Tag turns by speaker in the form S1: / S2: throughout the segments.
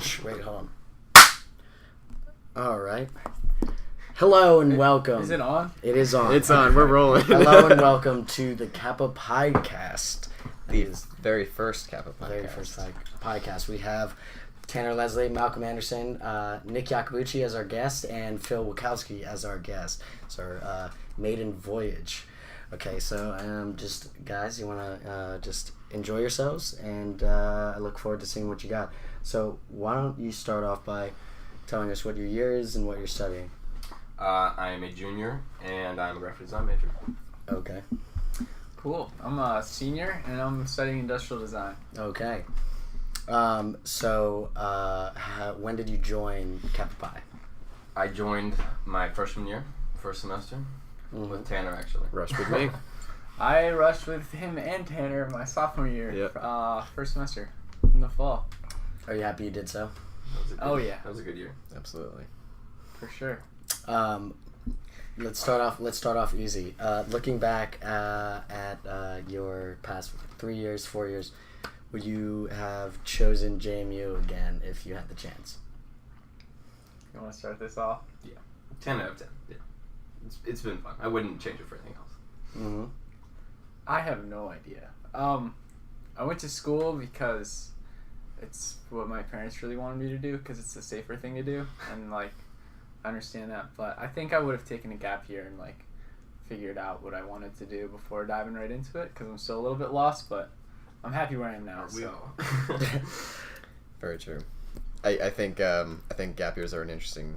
S1: Wait, hold on. All right. Hello and welcome.
S2: Is it on?
S1: It is on.
S3: It's on. We're rolling.
S1: Hello and welcome to the Kappa PiCast.
S3: The very first Kappa PiCast.
S1: Very first PiCast. We have Tanner Leslie, Malcolm Anderson, Nick Iacobucci as our guest, and Phil Wilkowske as our guest. It's our maiden voyage. Okay, so just guys, you want to just enjoy yourselves, and I look forward to seeing what you got. So why don't you start off by telling us what your year is and what you're studying?
S4: I am a junior, and I'm a graphic design major.
S1: Okay.
S2: Cool. I'm a senior, and I'm studying industrial design.
S1: Okay. So when did you join Kappa Pi?
S4: I joined my freshman year, first semester, with Tanner, actually.
S3: Rushed with me.
S2: I rushed with him and Tanner my sophomore year,
S3: Yep.
S2: First semester in the fall.
S1: Are you happy you did so?
S2: Yeah.
S4: That was a good year.
S3: Absolutely.
S2: For sure.
S1: Let's start off easy. Looking back at your past 3 years, 4 years, would you have chosen JMU again if you had the chance?
S2: You want to start this off?
S4: Yeah. 10 out of 10. Yeah. It's been fun. I wouldn't change it for anything else.
S1: Mm-hmm.
S2: I have no idea. I went to school because it's what my parents really wanted me to do, because it's the safer thing to do, and I understand that. But I think I would have taken a gap year and figured out what I wanted to do before diving right into it, because I'm still a little bit lost, but I'm happy where I am now.
S4: Aren't we all?
S3: Very true. I think gap years are an interesting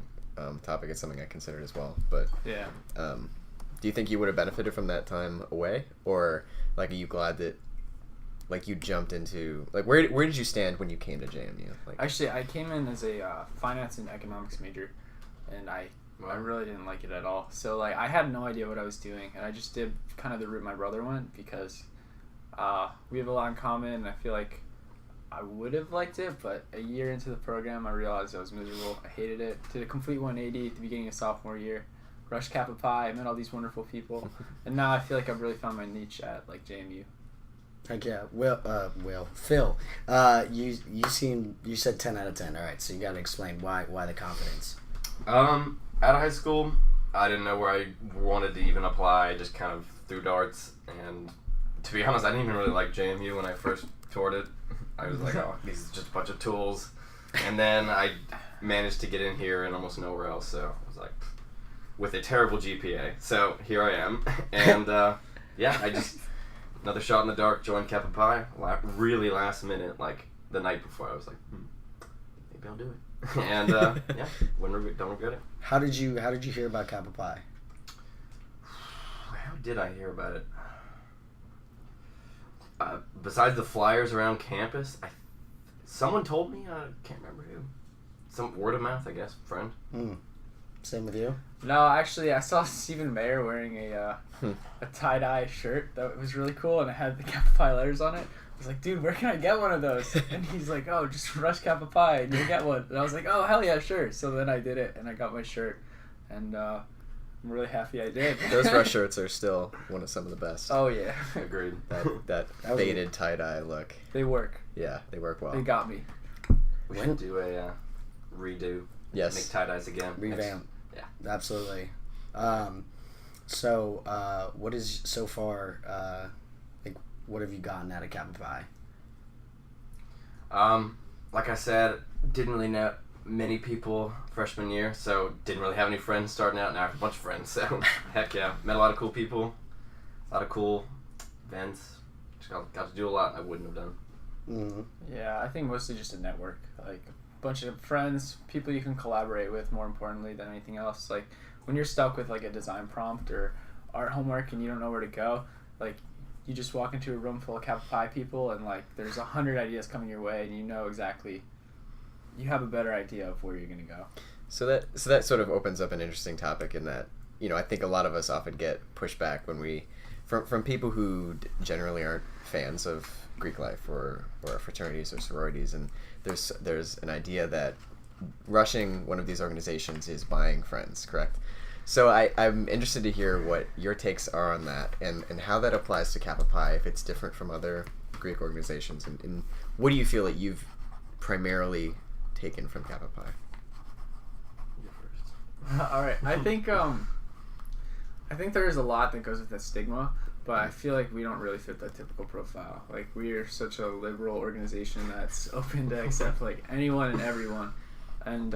S3: topic. It's something I considered as well. But
S2: yeah.
S3: Do you think you would have benefited from that time away, or are you glad that you jumped into where did you stand when you came to JMU?
S2: Actually, I came in as a finance and economics major, and I really didn't like it at all. So I had no idea what I was doing, and I just did kind of the route my brother went, because we have a lot in common, and I feel like I would have liked it, but a year into the program I realized I was miserable. I hated it. Did a complete 180 at the beginning of sophomore year. Rushed Kappa Pi, I met all these wonderful people, and now I feel like I've really found my niche at JMU.
S1: Heck yeah. Phil, you said 10 out of 10. All right, so you got to explain why the confidence.
S4: Out of high school, I didn't know where I wanted to even apply. I just kind of threw darts, and to be honest, I didn't even really like JMU when I first toured it. I was like, oh, these are just a bunch of tools. And then I managed to get in here and almost nowhere else, so I was like, with a terrible GPA. So here I am, and I just, another shot in the dark, joined Kappa Pi, really last minute, the night before. I was like, maybe I'll do it. And don't regret it.
S1: How did you hear about Kappa Pi?
S4: How did I hear about it? Besides the flyers around campus, someone told me. I can't remember who. Some word of mouth, I guess. Friend.
S1: Same with you?
S2: No, actually, I saw Stephen Mayer wearing a tie-dye shirt that was really cool, and it had the Kappa Pi letters on it. I was like, dude, where can I get one of those? And he's like, oh, just rush Kappa Pi and you'll get one. And I was like, oh, hell yeah, sure. So then I did it, and I got my shirt, and I'm really happy I did.
S3: Those rush shirts are still some of the best.
S2: Oh, yeah.
S4: Agreed.
S3: That faded tie-dye look.
S2: They work.
S3: Yeah, they work well.
S2: They got me.
S4: We should do a redo.
S3: Yes.
S4: Make tie-dyes again.
S1: Revamp.
S4: Yeah.
S1: Absolutely. So what is so far, what have you gotten out of Kappa
S4: Pi? Like I said, didn't really know many people freshman year, so didn't really have any friends starting out. Now I have a bunch of friends, so heck yeah. Met a lot of cool people, a lot of cool events. Just got to do a lot I wouldn't have done.
S1: Mm-hmm.
S2: Yeah, I think mostly just a network. A bunch of friends, people you can collaborate with, more importantly than anything else. When you're stuck with a design prompt or art homework and you don't know where to go, you just walk into a room full of Kappa Pi people, and there's 100 ideas coming your way, and you know exactly, you have a better idea of where you're going to go.
S3: So that sort of opens up an interesting topic in that, I think a lot of us often get pushback when from people who generally aren't fans of Greek life or fraternities or sororities, and there's an idea that rushing one of these organizations is buying friends, correct? So I'm interested to hear what your takes are on that, and how that applies to Kappa Pi, if it's different from other Greek organizations, and what do you feel that you've primarily taken from Kappa Pi?
S4: You first.
S2: All right. I think there is a lot that goes with that stigma, but I feel like we don't really fit that typical profile. Like, we are such a liberal organization that's open to accept like anyone and everyone, and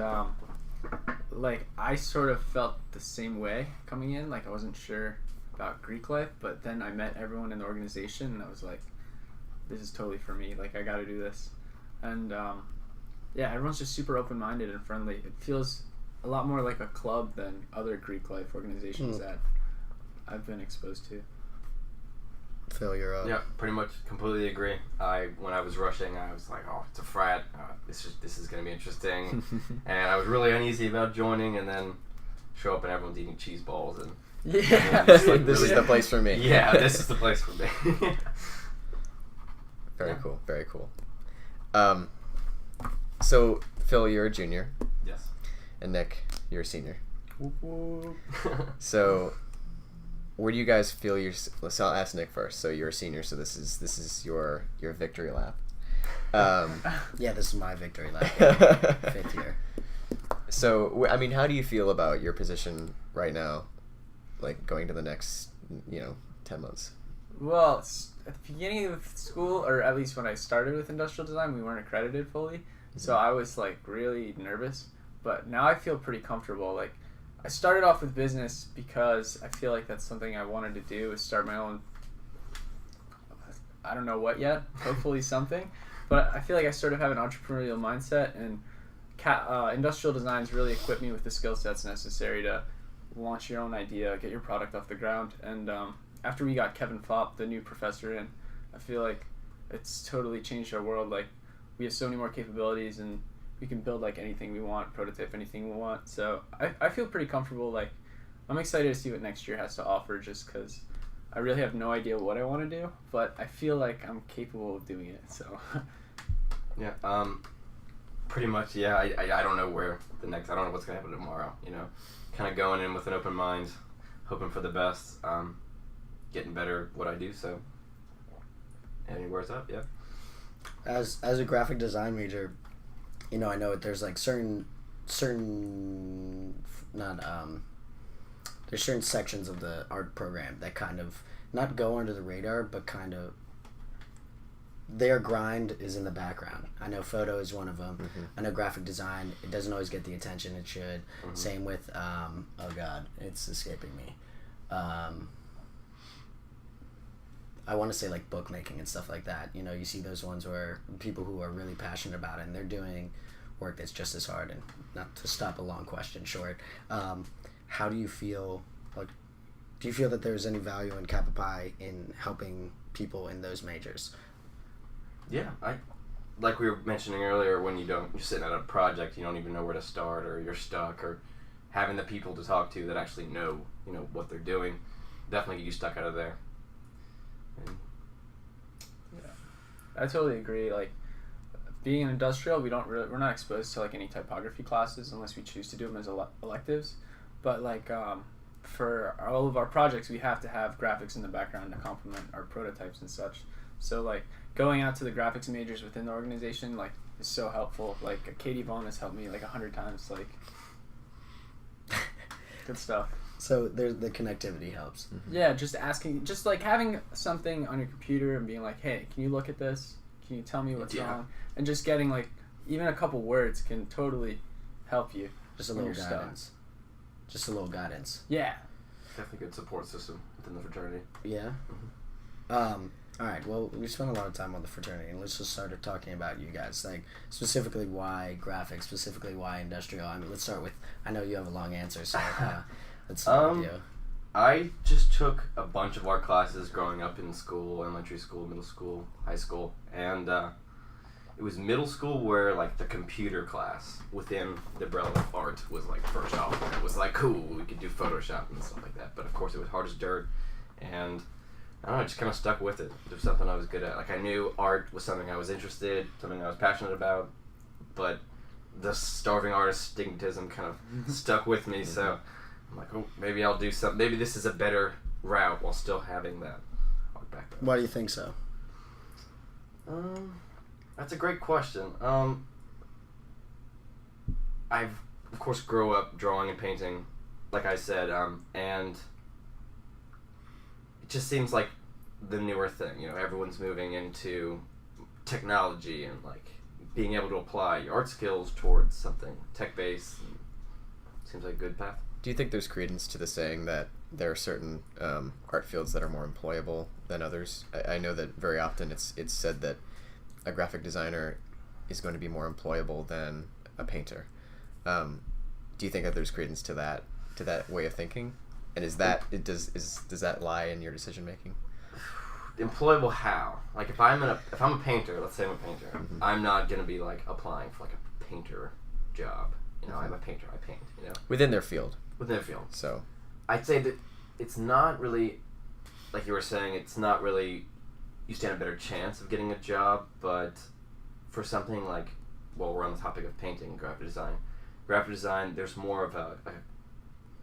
S2: like I sort of felt the same way coming in. Like, I wasn't sure about Greek life, but then I met everyone in the organization, and I was like, this is totally for me. Like, I got to do this, and yeah, everyone's just super open-minded and friendly. It feels a lot more like a club than other Greek life organizations that I've been exposed to.
S1: Phil, you're up.
S4: Yeah, pretty much completely agree. When I was rushing, I was like, oh, it's a frat. This is going to be interesting. And I was really uneasy about joining, and then show up and everyone's eating cheese balls. And
S2: Yeah.
S3: It's like, this is the place for me.
S4: yeah, this is the place for me.
S3: Very cool. Very cool. So, Phil, you're a junior,
S4: Yes.
S3: and Nick, you're a senior. So, where do you guys feel so I'll ask Nick first. So you're a senior, so this is your victory lap.
S1: Yeah, this is my victory lap. 5th year.
S3: So, I mean, how do you feel about your position right now, like going to the next, 10 months?
S2: Well, at the beginning of school, or at least when I started with industrial design, we weren't accredited fully. So I was like really nervous, but now I feel pretty comfortable. Like, I started off with business because I feel like that's something I wanted to do, is start my own, I don't know what yet, hopefully something. But I feel like I sort of have an entrepreneurial mindset, and industrial designs really equipped me with the skill sets necessary to launch your own idea, get your product off the ground. And after we got Kevin Fopp, the new professor, in, I feel like it's totally changed our world. Like, we have so many more capabilities, and we can build like anything we want, prototype anything we want. So I feel pretty comfortable. Like, I'm excited to see what next year has to offer, just because I really have no idea what I want to do, but I feel like I'm capable of doing it. So
S4: Yeah. Pretty much. Yeah. I don't know where I don't know what's gonna happen tomorrow. Kind of going in with an open mind, hoping for the best. Getting better at what I do. So anywhere's up. Yeah.
S1: As a graphic design major, I know there's like certain there's certain sections of the art program that kind of not go under the radar, but kind of their grind is in the background. I know photo is one of them.
S3: Mm-hmm.
S1: I know graphic design, it doesn't always get the attention it should.
S4: Mm-hmm.
S1: Same with oh god, it's escaping me. I want to say like bookmaking and stuff like that. You see those ones where people who are really passionate about it and they're doing work that's just as hard. And not to stop a long question short, how do you feel? Like, do you feel that there's any value in Kappa Pi in helping people in those majors?
S4: Yeah, like we were mentioning earlier, when you're sitting at a project, you don't even know where to start, or you're stuck, or having the people to talk to that actually know what they're doing, definitely get you stuck out of there. And
S2: yeah, I totally agree. Like, being an industrial, we're not exposed to like any typography classes unless we choose to do them as electives. But like for all of our projects, we have to have graphics in the background to complement our prototypes and such. So like going out to the graphics majors within the organization like is so helpful. Like Katie Vaughn has helped me like 100 times. Like, good stuff.
S1: So there's the connectivity helps.
S2: Mm-hmm. Yeah, just like having something on your computer and being like, hey, can you look at this? Can you tell me what's wrong? And just getting like even a couple words can totally help you.
S1: Just a little guidance. Just a little guidance.
S2: Yeah.
S4: definitely good support system within the fraternity.
S1: Yeah.
S4: Mm-hmm.
S1: All right. Well, we spent a lot of time on the fraternity, and let's just start talking about you guys. Like, specifically why graphics, specifically why industrial. I mean, let's start with. I know you have a long answer, so let's start with you.
S4: I just took a bunch of art classes growing up in school, elementary school, middle school, high school, and it was middle school where like the computer class within the umbrella of art was like first off. It was like cool, we could do Photoshop and stuff like that. But of course, it was hard as dirt, and I don't know, I just kind of stuck with it. It was something I was good at. Like I knew art was something I was interested, something I was passionate about, but the starving artist stigmatism kind of stuck with me. So I'm like, oh, maybe I'll do something. Maybe this is a better route while still having that art background.
S1: Why do you think so?
S4: That's a great question. I've of course grew up drawing and painting, like I said, and it just seems like the newer thing. You know, everyone's moving into technology and like being able to apply your art skills towards something tech-based. Seems like a good path.
S3: Do you think there's credence to the saying that there are certain art fields that are more employable than others? I know that very often it's said that a graphic designer is going to be more employable than a painter. Do you think that there's credence to that way of thinking? And does that lie in your decision making?
S4: Employable how? Like if I'm a painter, let's say I'm a painter, I'm not gonna be like applying for like a painter job. You know, I'm a painter, I paint, you know.
S3: Within their field.
S4: Within their field.
S3: So
S4: I'd say that it's not really, like you were saying, it's not really you stand a better chance of getting a job, but for something like, well, we're on the topic of painting, graphic design, there's more of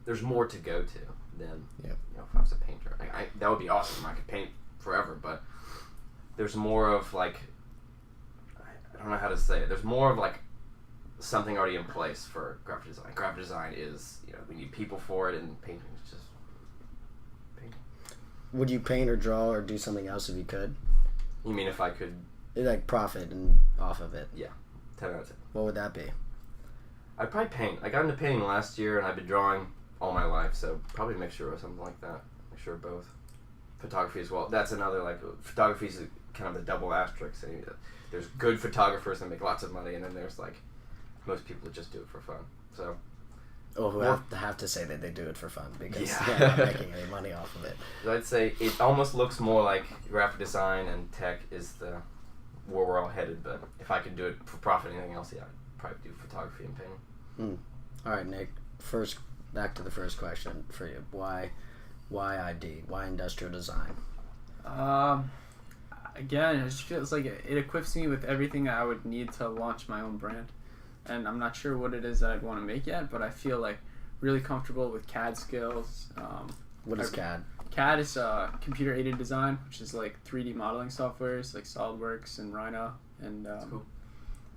S4: there's more to go to than, you know, if I was a painter. Like that would be awesome. I could paint forever, but there's more of like, I don't know how to say it. There's more of like something already in place for graphic design. Graphic design is, you know, we need people for it, and painting is just painting.
S1: Would you paint or draw or do something else if you could?
S4: You mean if I could?
S1: Like profit and off of it.
S4: Yeah, 10 out of 10.
S1: What would that be?
S4: I'd probably paint. I got into painting last year, and I've been drawing all my life, so probably a mixture or something like that. Mixture of both. Photography as well. That's another, like, photography is kind of a double asterisk. There's good photographers that make lots of money, and then there's like most people that just do it for fun. So,
S1: who have to say that they do it for fun because
S4: Yeah.
S1: they're not making any money off of it.
S4: so I'd say it almost looks more like graphic design and tech is where we're all headed. But if I could do it for profit, anything else, yeah, I'd probably do photography and painting.
S1: All right, Nick. Back to the first question for you. Why ID? Why industrial design?
S2: Again, it just feels like it equips me with everything I would need to launch my own brand. And I'm not sure what it is that I'd want to make yet, but I feel like really comfortable with CAD skills.
S1: What is CAD?
S2: CAD is computer-aided design, which is like 3D modeling softwares like SolidWorks and Rhino. And
S4: Cool.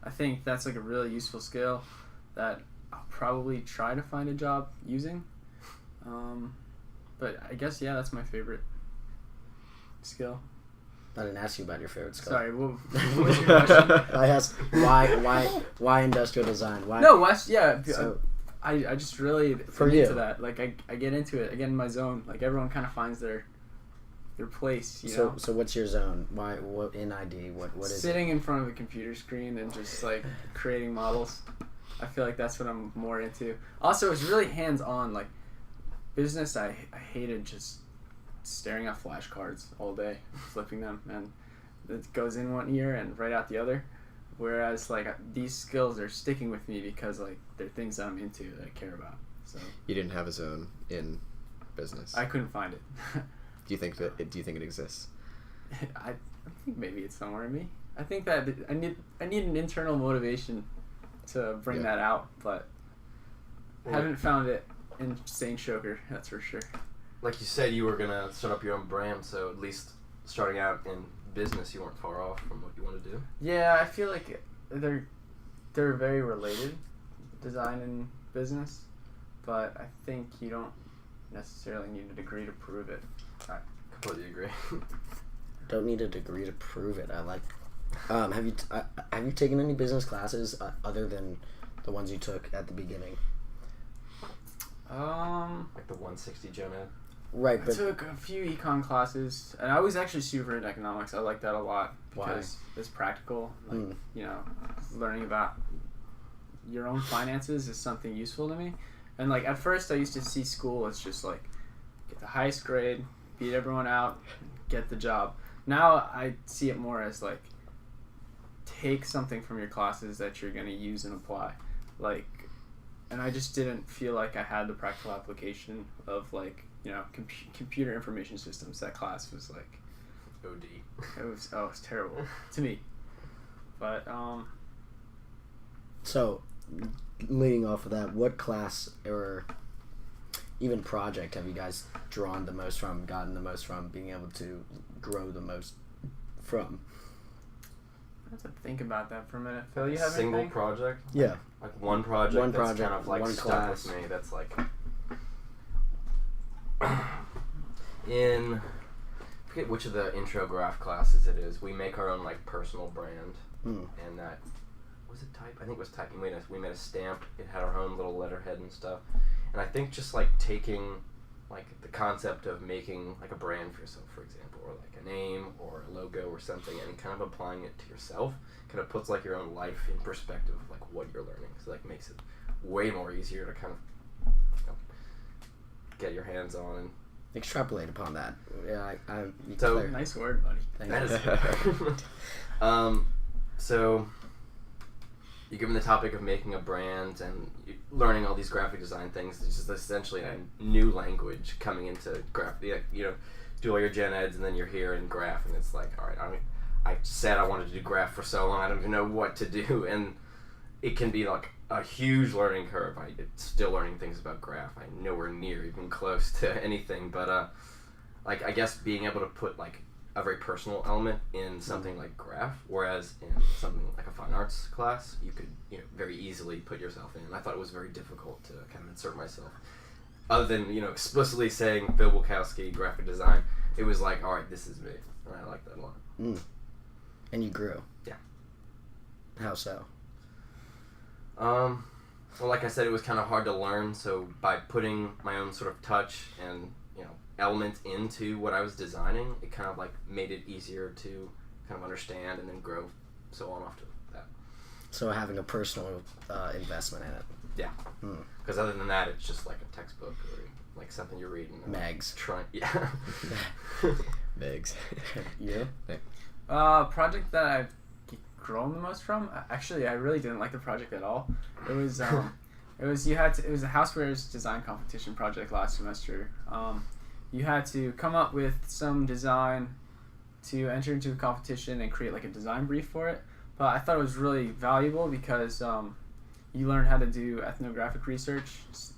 S2: I think that's like a really useful skill that I'll probably try to find a job using. But I guess, yeah, that's my favorite skill.
S1: I didn't ask you about your favorite skill.
S2: Sorry, what was your question?
S1: I asked why industrial design? Why?
S2: No, yeah.
S1: So,
S2: I just really
S1: For
S2: am
S1: you.
S2: into that. Like I get into it. I get in my zone. Like everyone kind of finds their place. You know.
S1: So what's your zone? Why? What in ID? What is
S2: Sitting in front of a computer screen and just like creating models. I feel like that's what I'm more into. Also, it's really hands on. Like business, I hated just staring at flashcards all day, flipping them, and it goes in one ear and right out the other. Whereas like these skills are sticking with me because like they're things that I'm into that I care about. So
S3: You didn't have a zone in business.
S2: I couldn't find it.
S3: Do you think it exists?
S2: I think maybe it's somewhere in me. I think that I need an internal motivation to bring that out, but I haven't found it in Saint Shoker, that's for sure.
S4: Like you said, you were gonna start up your own brand, so at least starting out in business, you weren't far off from what you want to do.
S2: Yeah, I feel like they're very related, design and business, but I think you don't necessarily need a degree to prove it.
S4: I completely agree.
S1: Don't need a degree to prove it. I like. Have you taken any business classes other than the ones you took at the beginning?
S4: Like the 160 Gen Ed.
S1: Right,
S2: I
S1: but
S2: took a few econ classes, and I was actually super into economics. I like that a lot because it's practical. Like, you know, learning about your own finances is something useful to me. And like at first, I used to see school as just like get the highest grade, beat everyone out, get the job. Now I see it more as like take something from your classes that you're going to use and apply. Like, and I just didn't feel like I had the practical application of like, you know, computer information systems. That class was like
S4: OD.
S2: It was terrible to me. But
S1: so leading off of that, what class or even project have you guys drawn the most from, gotten the most from, being able to grow the most from?
S2: I have to think about that for a minute. Phil, you have
S4: single
S2: anything?
S4: project?
S1: Yeah.
S4: Like one project
S1: One
S4: that's
S1: project,
S4: kind of like
S1: one
S4: stuck
S1: class.
S4: with me. That's like in I forget which of the intro graph classes it is. We make our own like personal brand, and that was it type. I think it was type. We made a stamp. It had our own little letterhead and stuff. And I think just like taking like the concept of making like a brand for yourself, for example, or like a name or a logo or something, and kind of applying it to yourself, kind of puts like your own life in perspective of like what you're learning. So like makes it way more easier to kind of get your hands on and
S1: Extrapolate upon that. Yeah,
S4: So-
S1: clear.
S2: Nice word, buddy.
S1: Thank
S4: that
S1: you.
S4: is so you're given the topic of making a brand and learning all these graphic design things. It's just essentially a new language coming into graphic. Do all your gen eds and then you're here in graph, and it's like, all right, I said I wanted to do graph for so long, I don't even know what to do, and it can be like a huge learning curve. I'm still learning things about graph. I'm nowhere near even close to anything, but like I guess being able to put like a very personal element in something like graph, whereas in something like a fine arts class, you could very easily put yourself in. And I thought it was very difficult to kind of insert myself. Other than explicitly saying Phil Wilkowske, graphic design, it was like, all right, this is me, and I like that a lot.
S1: And you grew.
S4: Yeah.
S1: How so?
S4: Well, like I said, it was kind of hard to learn. So by putting my own sort of touch and element into what I was designing, it kind of like made it easier to kind of understand and then grow so on after that.
S1: So having a personal investment in it.
S4: Yeah. Because other than that, it's just like a textbook or like something you're reading.
S1: Mags.
S4: Yeah.
S3: Megs.
S1: You?
S2: Project that I've grown the most from. Actually, I really didn't like the project at all. It was it was a housewares design competition project last semester. You had to come up with some design to enter into a competition and create like a design brief for it. But I thought it was really valuable because you learn how to do ethnographic research,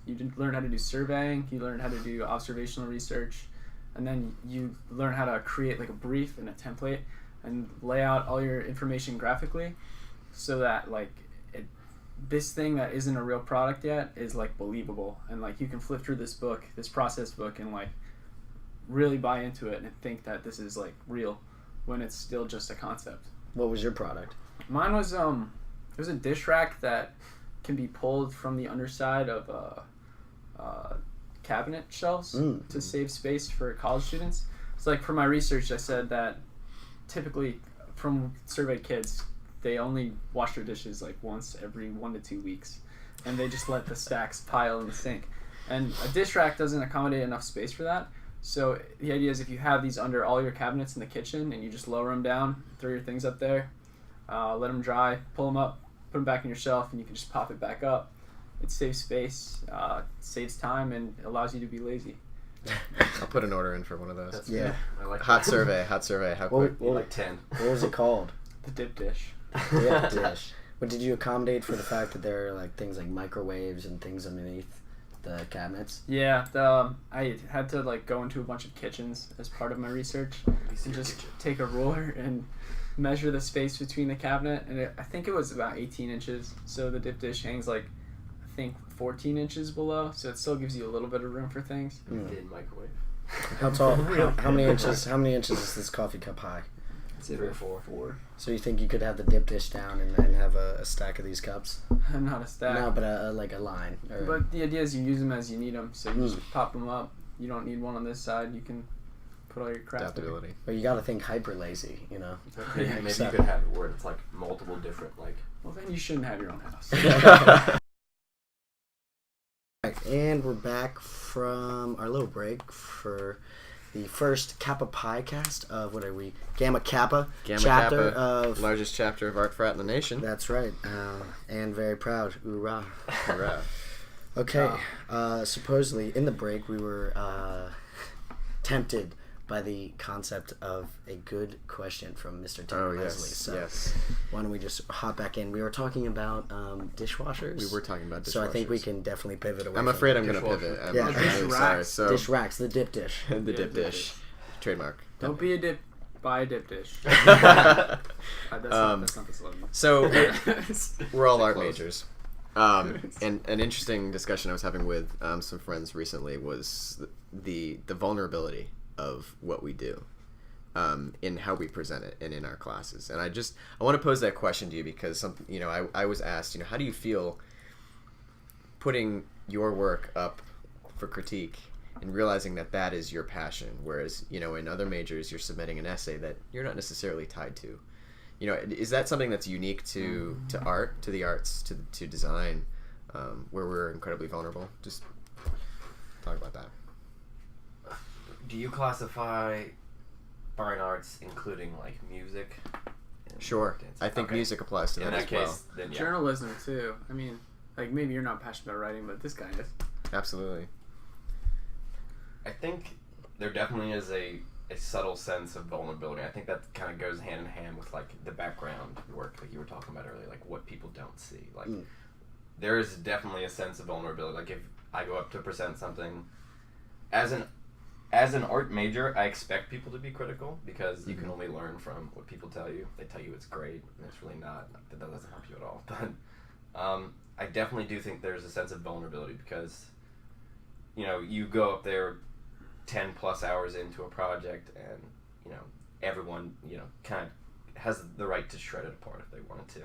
S2: you learn how to do surveying, you learn how to do observational research, and then you learn how to create like a brief and a template and lay out all your information graphically so that like this thing that isn't a real product yet is like believable, and like you can flip through this process book, and like really buy into it and think that this is like real when it's still just a concept.
S1: What was your product?
S2: Mine was it was a dish rack that can be pulled from the underside of cabinet shelves to save space for college students. So like for my research, I said that typically from surveyed kids, they only wash their dishes like once every 1 to 2 weeks, and they just let the stacks pile in the sink. And a dish rack doesn't accommodate enough space for that. So the idea is if you have these under all your cabinets in the kitchen and you just lower them down, throw your things up there, let them dry, pull them up, put them back in your shelf, and you can just pop it back up. It saves space, saves time, and allows you to be lazy.
S3: I'll put an order in for one of those.
S4: That's
S1: Yeah.
S4: good. I like
S3: Hot
S4: that.
S3: survey. How quick?
S4: Like 10.
S1: What was it called?
S2: The dip dish.
S1: Yeah, dish. But did you accommodate for the fact that there are like things like microwaves and things underneath the cabinets?
S2: Yeah, I had to like go into a bunch of kitchens as part of my research and just take a ruler and measure the space between the cabinet, and I think it was about 18 inches. So the dip dish hangs like I think 14 inches below, so it still gives you a little bit of room for things.
S4: In microwave.
S1: How tall? How many inches? How many inches is this coffee cup high?
S4: 3 or 4.
S2: 4.
S1: So you think you could have the dip dish down and have a stack of these cups?
S2: Not a stack.
S1: No, but like a line. Or...
S2: But the idea is you use them as you need them, so you just pop them up. You don't need one on this side. You can put all your crap there.
S3: Adaptability.
S1: But you got to think hyper lazy, you know.
S4: Maybe you could have it where it's like multiple different like.
S2: Well, then you shouldn't have your own house.
S1: And we're back from our little break for the first Kappa PiCast of what are we? Gamma Kappa.
S3: Gamma
S1: chapter
S3: Kappa,
S1: of
S3: largest chapter of art frat in the nation.
S1: That's right, and very proud. Hoorah!
S3: Hurrah.
S1: Okay, supposedly in the break we were tempted by the concept of a good question from Mr. Tim Leslie. So
S3: yes.
S1: why don't we just hop back in? We were talking about dishwashers.
S3: We were talking about dishwashers.
S1: So I think we can definitely pivot away.
S3: I'm
S1: from
S3: afraid
S1: it.
S3: I'm going to pivot. I'm
S1: Yeah.
S3: really
S2: Dish
S3: sorry.
S2: racks.
S3: So
S1: Dish racks, the dip dish.
S3: the dip dish. Trademark.
S2: Don't be a dip. Buy a dip dish. That's not the slogan.
S3: So we're all art
S4: Close.
S3: majors. And an interesting discussion I was having with some friends recently was the vulnerability of what we do in how we present it and in our classes. And I want to pose that question to you because I was asked, how do you feel putting your work up for critique and realizing that is your passion, whereas in other majors you're submitting an essay that you're not necessarily tied to. Is that something that's unique to art, to the arts, to design, where we're incredibly vulnerable? Just talk about that.
S4: Do you classify fine arts including like music?
S3: Sure.
S4: Dance?
S3: I think music applies to
S4: In
S3: that
S4: that
S3: as
S4: case,
S3: well.
S4: then yeah.
S2: Journalism too. I mean, like maybe you're not passionate about writing, but this guy is.
S3: Absolutely.
S4: I think there definitely is a subtle sense of vulnerability. I think that kind of goes hand in hand with like the background work like you were talking about earlier, like what people don't see. Like there is definitely a sense of vulnerability. Like if I go up to present something as an art major, I expect people to be critical because you can only learn from what people tell you. They tell you it's great and it's really not. That doesn't help you at all. But I definitely do think there's a sense of vulnerability because you go up there 10 plus hours into a project and everyone kind of has the right to shred it apart if they wanted to.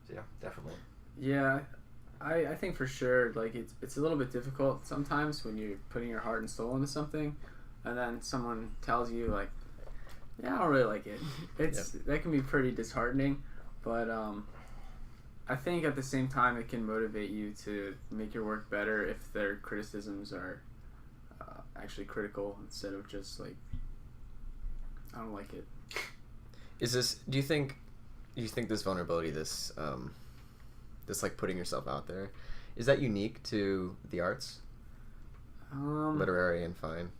S4: So yeah, definitely.
S2: Yeah, I think for sure like it's a little bit difficult sometimes when you're putting your heart and soul into something and then someone tells you like, yeah, I don't really like it. That can be pretty disheartening, but I think at the same time it can motivate you to make your work better if their criticisms are actually critical instead of just like, I don't like it.
S3: Do you think this vulnerability, this like putting yourself out there, is that unique to the arts? Literary and fine.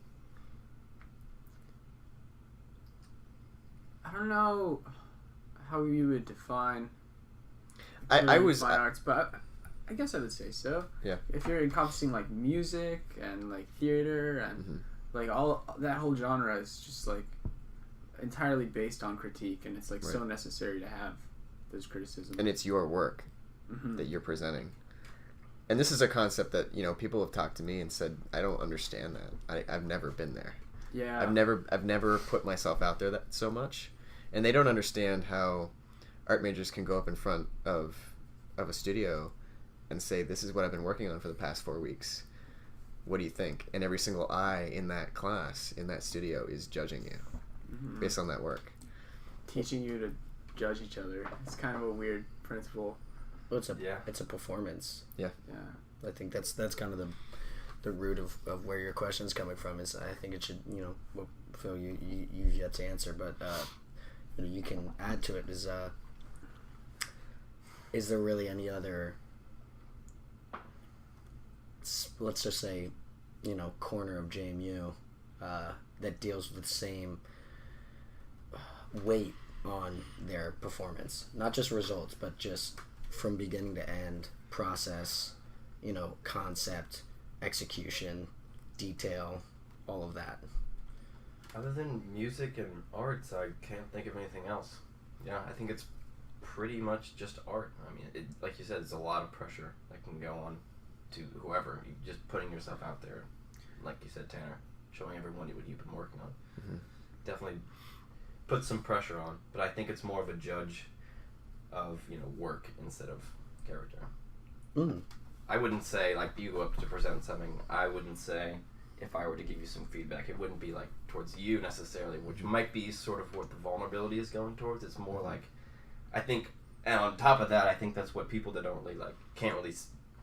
S2: I don't know how you would define
S3: I was
S2: fine arts, but I guess I would say so.
S3: Yeah.
S2: If you're encompassing like music and like theater and like all that whole genre is just like entirely based on critique, and it's like so necessary to have those criticisms.
S3: And it's your work that you're presenting. And this is a concept that people have talked to me and said, I don't understand that. I've never been there.
S2: Yeah.
S3: I've never put myself out there that so much, and they don't understand how art majors can go up in front of a studio and say, this is what I've been working on for the past 4 weeks. What do you think? And every single eye in that class, in that studio, is judging you based on that work.
S2: Teaching you to judge each other. It's kind of a weird principle.
S1: Well, it's a performance.
S3: Yeah.
S2: Yeah.
S1: I think that's kind of the root of where your question's coming from. Is I think it should what Phil you've yet to answer, but you can add to it. Is there really any other, let's just say, corner of JMU that deals with the same weight on their performance, not just results, but just from beginning to end, process, concept, execution, detail, all of that.
S4: Other than music and arts, I can't think of anything else. Yeah, I think it's pretty much just art. I mean, like you said, it's a lot of pressure that can go on to whoever. You just putting yourself out there, like you said, Tanner, showing everyone what you've been working on. Definitely put some pressure on, but I think it's more of a judge of work instead of character. I wouldn't say like you go up to present something. I wouldn't say if I were to give you some feedback, it wouldn't be like towards you necessarily, which might be sort of what the vulnerability is going towards. It's more like, I think, and on top of that, I think that's what people that don't really can't really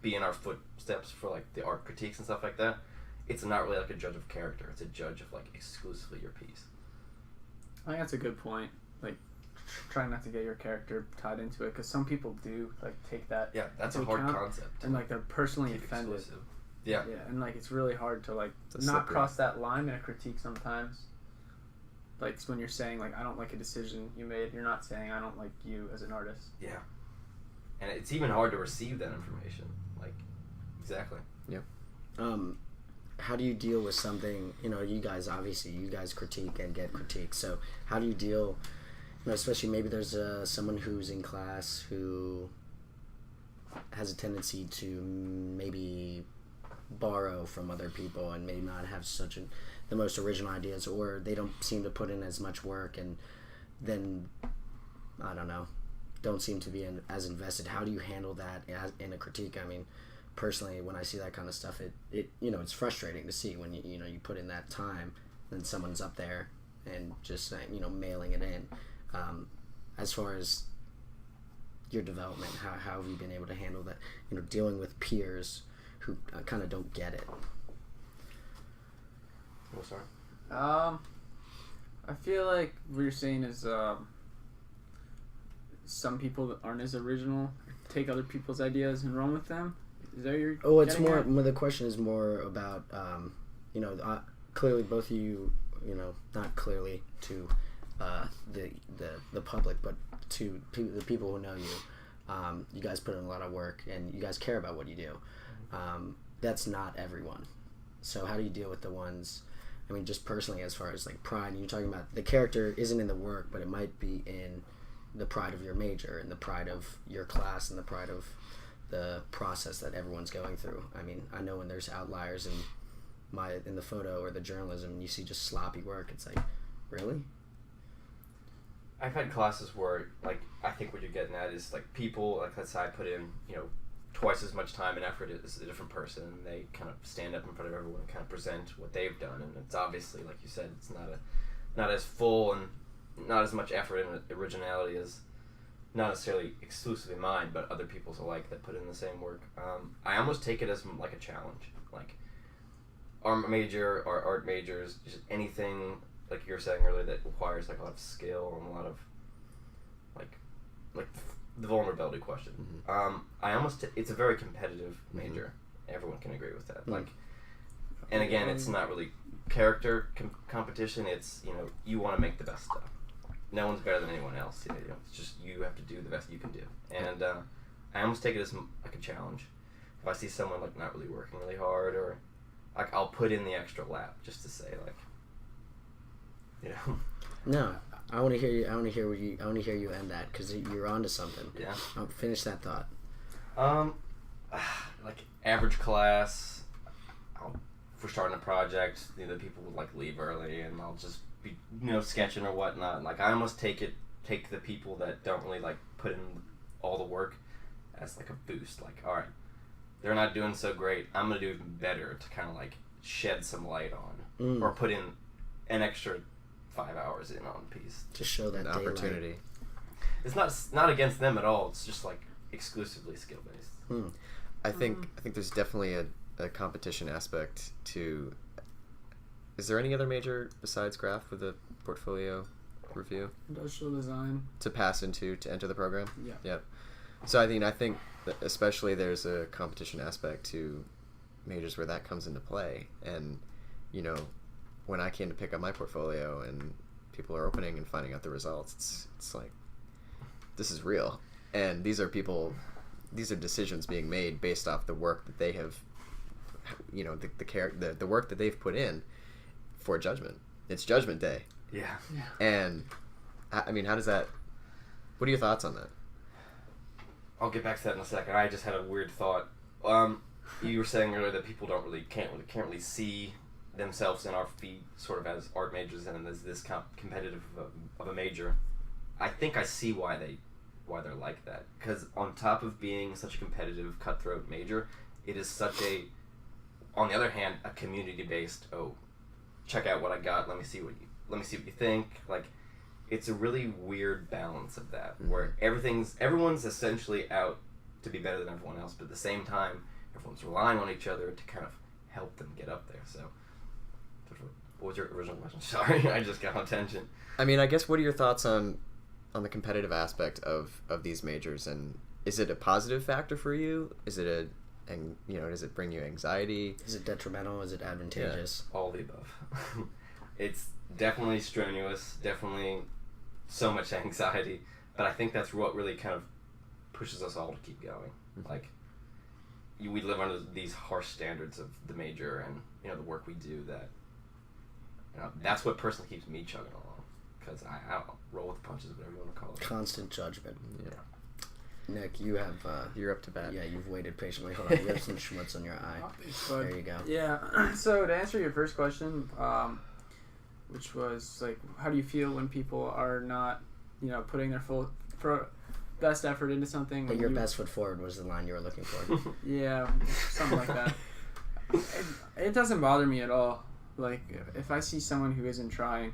S4: be in our footsteps for like the art critiques and stuff like that. It's not really like a judge of character. It's a judge of like exclusively your piece.
S2: I think that's a good point. Like, trying not to get your character tied into it, because some people do like take that.
S4: Yeah, that's a
S2: into
S4: hard
S2: account,
S4: concept.
S2: and like they're personally
S4: Keep
S2: offended.
S4: exclusive. Yeah,
S2: and like it's really hard to like
S3: It's
S2: not
S3: slippery.
S2: cross that line in a critique sometimes. Like it's when you're saying like I don't like a decision you made, you're not saying I don't like you as an artist.
S4: Yeah, and it's even hard to receive that information. Like, exactly.
S1: How do you deal with something, you guys critique and get critiqued, so how do you deal especially maybe there's someone who's in class who has a tendency to maybe borrow from other people and may not have the most original ideas, or they don't seem to put in as much work, and then I don't know, don't seem to be as invested. How do you handle that in a critique? I mean, personally, when I see that kind of stuff, it it's frustrating to see when you put in that time, and someone's up there and just mailing it in. As far as your development, how have you been able to handle that? Dealing with peers who kind of don't get it.
S4: We'll start.
S2: I feel like what you're saying is some people that aren't as original take other people's ideas and run with them. Is that your?
S1: Oh, it's more. The question is more about clearly both of you. Not clearly to the public, but to the people who know you. You guys put in a lot of work, and you guys care about what you do. That's not everyone. So how do you deal with the ones? I mean, just personally, as far as like pride, and you're talking about the character isn't in the work, but it might be in the pride of your major, and the pride of your class, and the pride of the process that everyone's going through. I mean, I know when there's outliers in the photo or the journalism, and you see just sloppy work, it's like, really?
S4: I've had classes where, like, I think what you're getting at is, like, people, like, let's say I put in, twice as much time and effort as a different person, and they kind of stand up in front of everyone and kind of present what they've done, and it's obviously, like you said, it's not as full and not as much effort and originality as not necessarily exclusively mine, but other people's alike that put in the same work. I almost take it as, like, a challenge. Like, our major, our art majors, just anything, like you were saying earlier, that requires, like, a lot of skill and a lot of, like the vulnerability question. Mm-hmm. It's a very competitive major. Mm-hmm. Everyone can agree with that. Mm-hmm. Like, and again, it's not really character competition. It's, you want to make the best stuff. No one's better than anyone else. It's just you have to do the best you can do. And I almost take it as like a challenge. If I see someone like not really working really hard, or like I'll put in the extra lap just to say like,
S1: No, I want to hear you. I want to hear you end that, because you're onto something.
S4: Yeah.
S1: I'll finish that thought.
S4: Like average class. If we're starting a project, the people would like leave early, and I'll just be sketching or whatnot. Like I almost take the people that don't really like put in all the work as like a boost. Like, all right, they're not doing so great. I'm gonna do even better to kind of like shed some light on, or put in an extra 5 hours in on a piece
S1: to show that
S3: opportunity.
S4: It's not against them at all. It's just like exclusively skill based.
S3: I think there's definitely a competition aspect to. Is there any other major besides graph with a portfolio review?
S2: Industrial design.
S3: To pass into to enter the program?
S2: Yeah.
S3: Yep. So I think that especially there's a competition aspect to majors where that comes into play. And, when I came to pick up my portfolio and people are opening and finding out the results, it's like, this is real. And these are decisions being made based off the work that they have, the work that they've put in for judgment. It's judgment day.
S4: Yeah.
S3: And I mean, how does that? What are your thoughts on that?
S4: I'll get back to that in a second. I just had a weird thought. You were saying earlier that people can't really see themselves in our feet sort of as art majors and as this competitive of a major. I think I see why they're like that, because on top of being such a competitive cutthroat major, it is such a, on the other hand, a community based, check out what I got, let me see what you think. Like, it's a really weird balance of that, where everyone's essentially out to be better than everyone else, but at the same time everyone's relying on each other to kind of help them get up there. So what was your original question? Sorry, I just got on tangent.
S3: I mean, I guess, what are your thoughts on the competitive aspect of these majors, and is it a positive factor for you? Is it does it bring you anxiety?
S1: Is it detrimental? Is it advantageous?
S4: Yeah, all of the above. It's definitely strenuous, definitely so much anxiety, but I think that's what really kind of pushes us all to keep going. Mm-hmm. Like, we live under these harsh standards of the major and the work we do, that that's what personally keeps me chugging along, because I don't roll with the punches, whatever you want to call it.
S1: Constant judgment.
S3: Yeah.
S1: Nick, you have.
S3: You're up to bat.
S1: Yeah, you've waited patiently. Hold on, you have some schmutz on your eye. There you go.
S2: Yeah. So to answer your first question, which was like, how do you feel when people are not, putting their best effort into something?
S1: But your best foot forward was the line you were looking for.
S2: Yeah, something like that. It doesn't bother me at all. Like, if I see someone who isn't trying,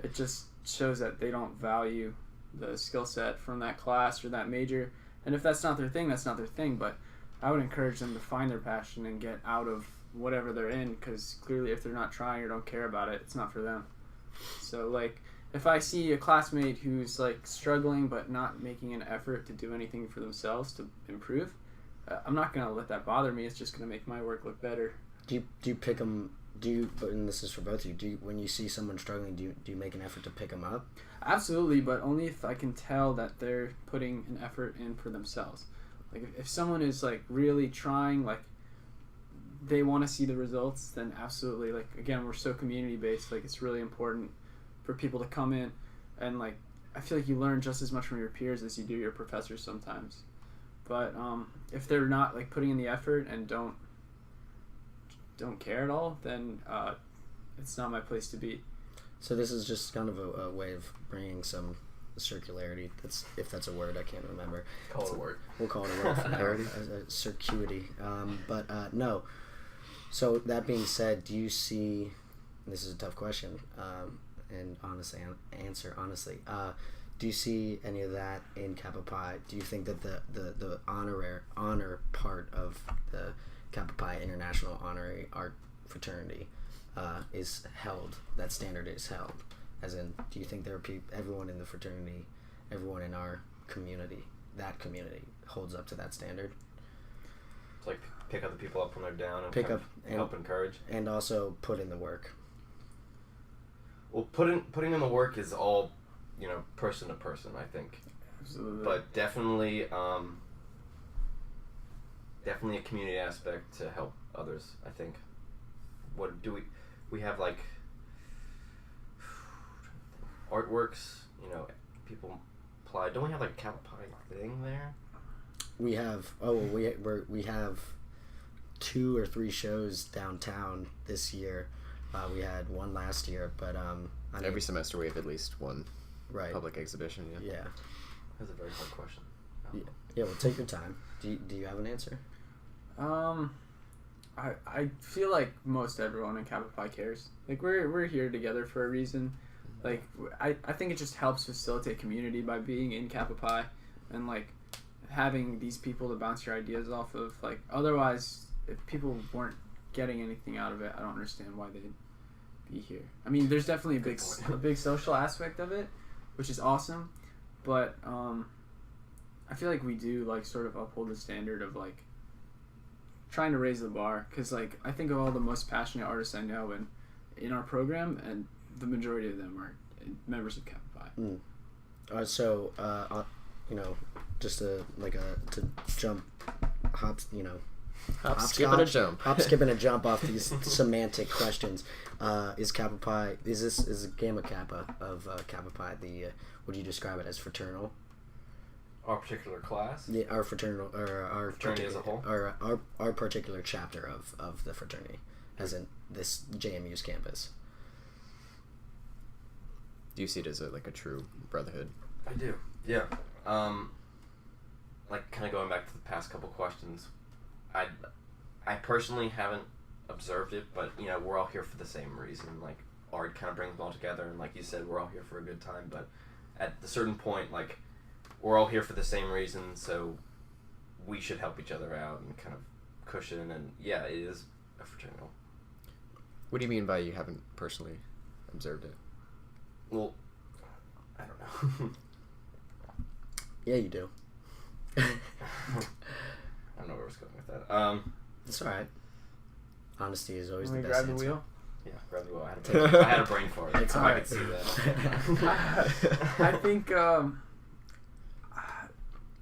S2: it just shows that they don't value the skill set from that class or that major. And if that's not their thing, that's not their thing. But I would encourage them to find their passion and get out of whatever they're in, because clearly if they're not trying or don't care about it, it's not for them. So, like, if I see a classmate who's, like, struggling but not making an effort to do anything for themselves to improve, I'm not going to let that bother me. It's just going to make my work look better.
S1: Do you pick them? And this is for both of you. When you see someone struggling, do you make an effort to pick them up?
S2: Absolutely, but only if I can tell that they're putting an effort in for themselves. Like, if someone is, like, really trying, like, they want to see the results, then absolutely. Like, again, we're so community-based. Like, it's really important for people to come in and, like, I feel like you learn just as much from your peers as you do your professors sometimes. But if they're not, like, putting in the effort and don't care at all, then it's not my place to be.
S1: So this is just kind of a way of bringing some circularity. If that's a word, I can't remember.
S4: Call it a word.
S1: We'll call it a word for now. Circuity. But no. So that being said, do you see? This is a tough question, and honestly, honestly. Do you see any of that in Kappa Pi? Do you think that the honor part of the Kappa Pi International Honorary Art Fraternity is held? That standard is held. As in, do you think there are everyone in the fraternity, everyone in our community, that community holds up to that standard?
S4: It's like pick other people up when they're down and help encourage,
S1: and also put in the work.
S4: Well, putting in the work is all, person to person, I think.
S2: Absolutely.
S4: But definitely a community aspect to help others, I think. What do we have, like, artworks, people apply. Don't we have, like, a Kappa Pi thing there?
S1: We have we have 2 or 3 shows downtown this year. We had one last year, but
S3: every semester we have at least one public exhibition.
S1: Yeah.
S4: That's a very hard question.
S1: Yeah. Well, take your time. Do you have an answer?
S2: I feel like most everyone in Kappa Pi cares. Like, we're here together for a reason. Like, I think it just helps facilitate community by being in Kappa Pi and, like, having these people to bounce your ideas off of. Like, otherwise, if people weren't getting anything out of it, I don't understand why they'd be here. I mean, there's definitely a big social aspect of it, which is awesome, but I feel like we do, like, sort of uphold the standard of, like, trying to raise the bar, because, like, I think of all the most passionate artists I know in our program, and the majority of them are members of Kappa Pi.
S1: So just to jump, hop,
S3: skip, and a jump.
S1: Hop, skip, and a jump off these semantic questions. Is Kappa Pi, is Gamma Kappa of Kappa Pi would you describe it as fraternal?
S4: Our particular class?
S1: Yeah, our fraternal, or our
S4: fraternity as a whole?
S1: Or our particular chapter of the fraternity, as in this JMU's campus.
S3: Do you see it as a true brotherhood? I
S4: do, yeah. Like, kind of going back to the past couple questions, I personally haven't observed it, but, we're all here for the same reason. Like, art kind of brings them all together, and like you said, we're all here for a good time, but at a certain point, like, we're all here for the same reason, so we should help each other out and kind of cushion, and yeah, it is a fraternal.
S3: What do you mean by you haven't personally observed it?
S4: Well, I don't know.
S1: Yeah, you do.
S4: I don't know where I was going with that.
S1: It's alright. Honesty is always the best
S2: grab
S1: answer.
S2: the wheel?
S4: Yeah, grab the wheel. I had a brain fart.
S1: It's
S4: I could see that.
S2: I think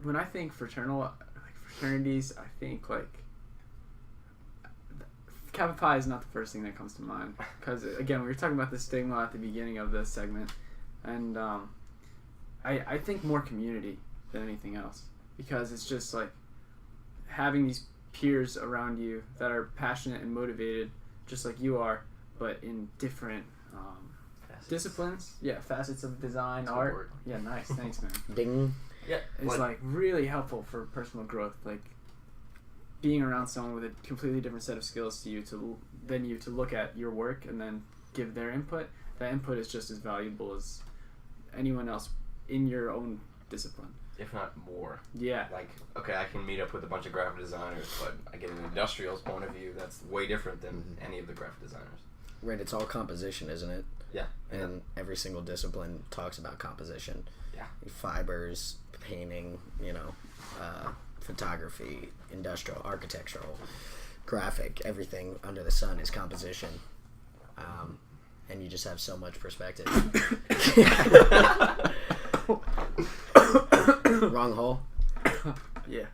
S2: when I think fraternities, I think, like, Kappa Pi is not the first thing that comes to mind. Because, again, we were talking about the stigma at the beginning of this segment. and I think more community than anything else, because it's just like having these peers around you that are passionate and motivated just like you are, but in different disciplines. Yeah, facets of design,
S4: That's
S2: art.
S4: word.
S2: Yeah, nice. Thanks, man.
S1: Ding.
S4: Yeah,
S2: It's like really helpful for personal growth. Like being around someone with a completely different set of skills to you to look at your work and then give their input. That input is just as valuable as anyone else in your own discipline.
S4: if not more.
S2: Yeah.
S4: Like, okay, I can meet up with a bunch of graphic designers, but I get an industrial's point of view that's way different than any of the graphic designers.
S1: Right, it's all composition, isn't it?
S4: Yeah.
S1: And every single discipline talks about composition.
S4: Yeah.
S1: Fibers, painting, photography, industrial, architectural, graphic, everything under the sun is composition. And you just have so much perspective. Wrong hole?
S2: Yeah.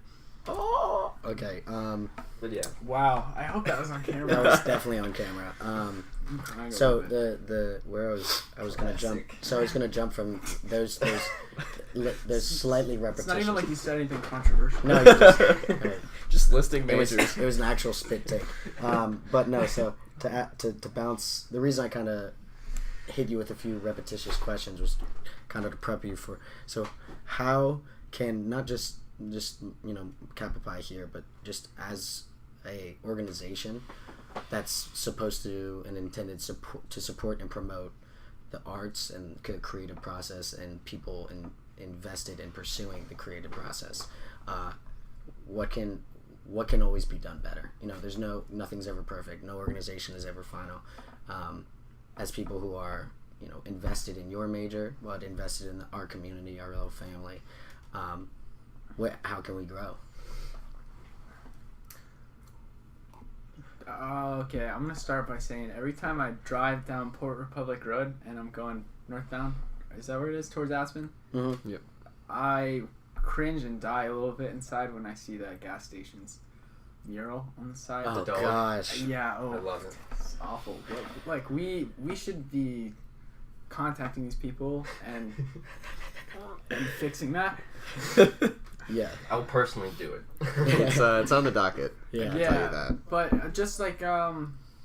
S1: Oh. Okay.
S4: But yeah.
S2: Wow. I hope that was on camera.
S1: That was definitely on camera. So the where I was gonna jump. So I was gonna jump from there's slightly repetition.
S2: It's not even like you said anything controversial.
S1: No, you just right.
S3: Just listing
S1: It
S3: majors.
S1: was an actual spit take. But no, so to bounce, the reason I kind of hit you with a few repetitious questions was kind of to prep you for. So how can not just Kappa Pi here, but just as a organization that's supposed to and intended to support and promote the arts and creative process and people invested in pursuing the creative process, what can always be done better? Nothing's ever perfect. No organization is ever final. As people who are invested in your major, but invested in our community, our little family, how can we grow?
S2: Okay, I'm gonna start by saying every time I drive down Port Republic Road and I'm going northbound, is that where it is, towards Aspen?
S1: Mm-hmm.
S3: Yep.
S2: I cringe and die a little bit inside when I see that gas station's mural on the side.
S1: Oh
S4: The dog.
S1: gosh.
S2: Yeah. Oh,
S4: I love it.
S2: it's awful. Like we should be contacting these people and fixing that.
S1: Yeah.
S4: I'll personally do it.
S3: It's on the docket.
S1: Yeah.
S3: I'll tell you that.
S2: But just like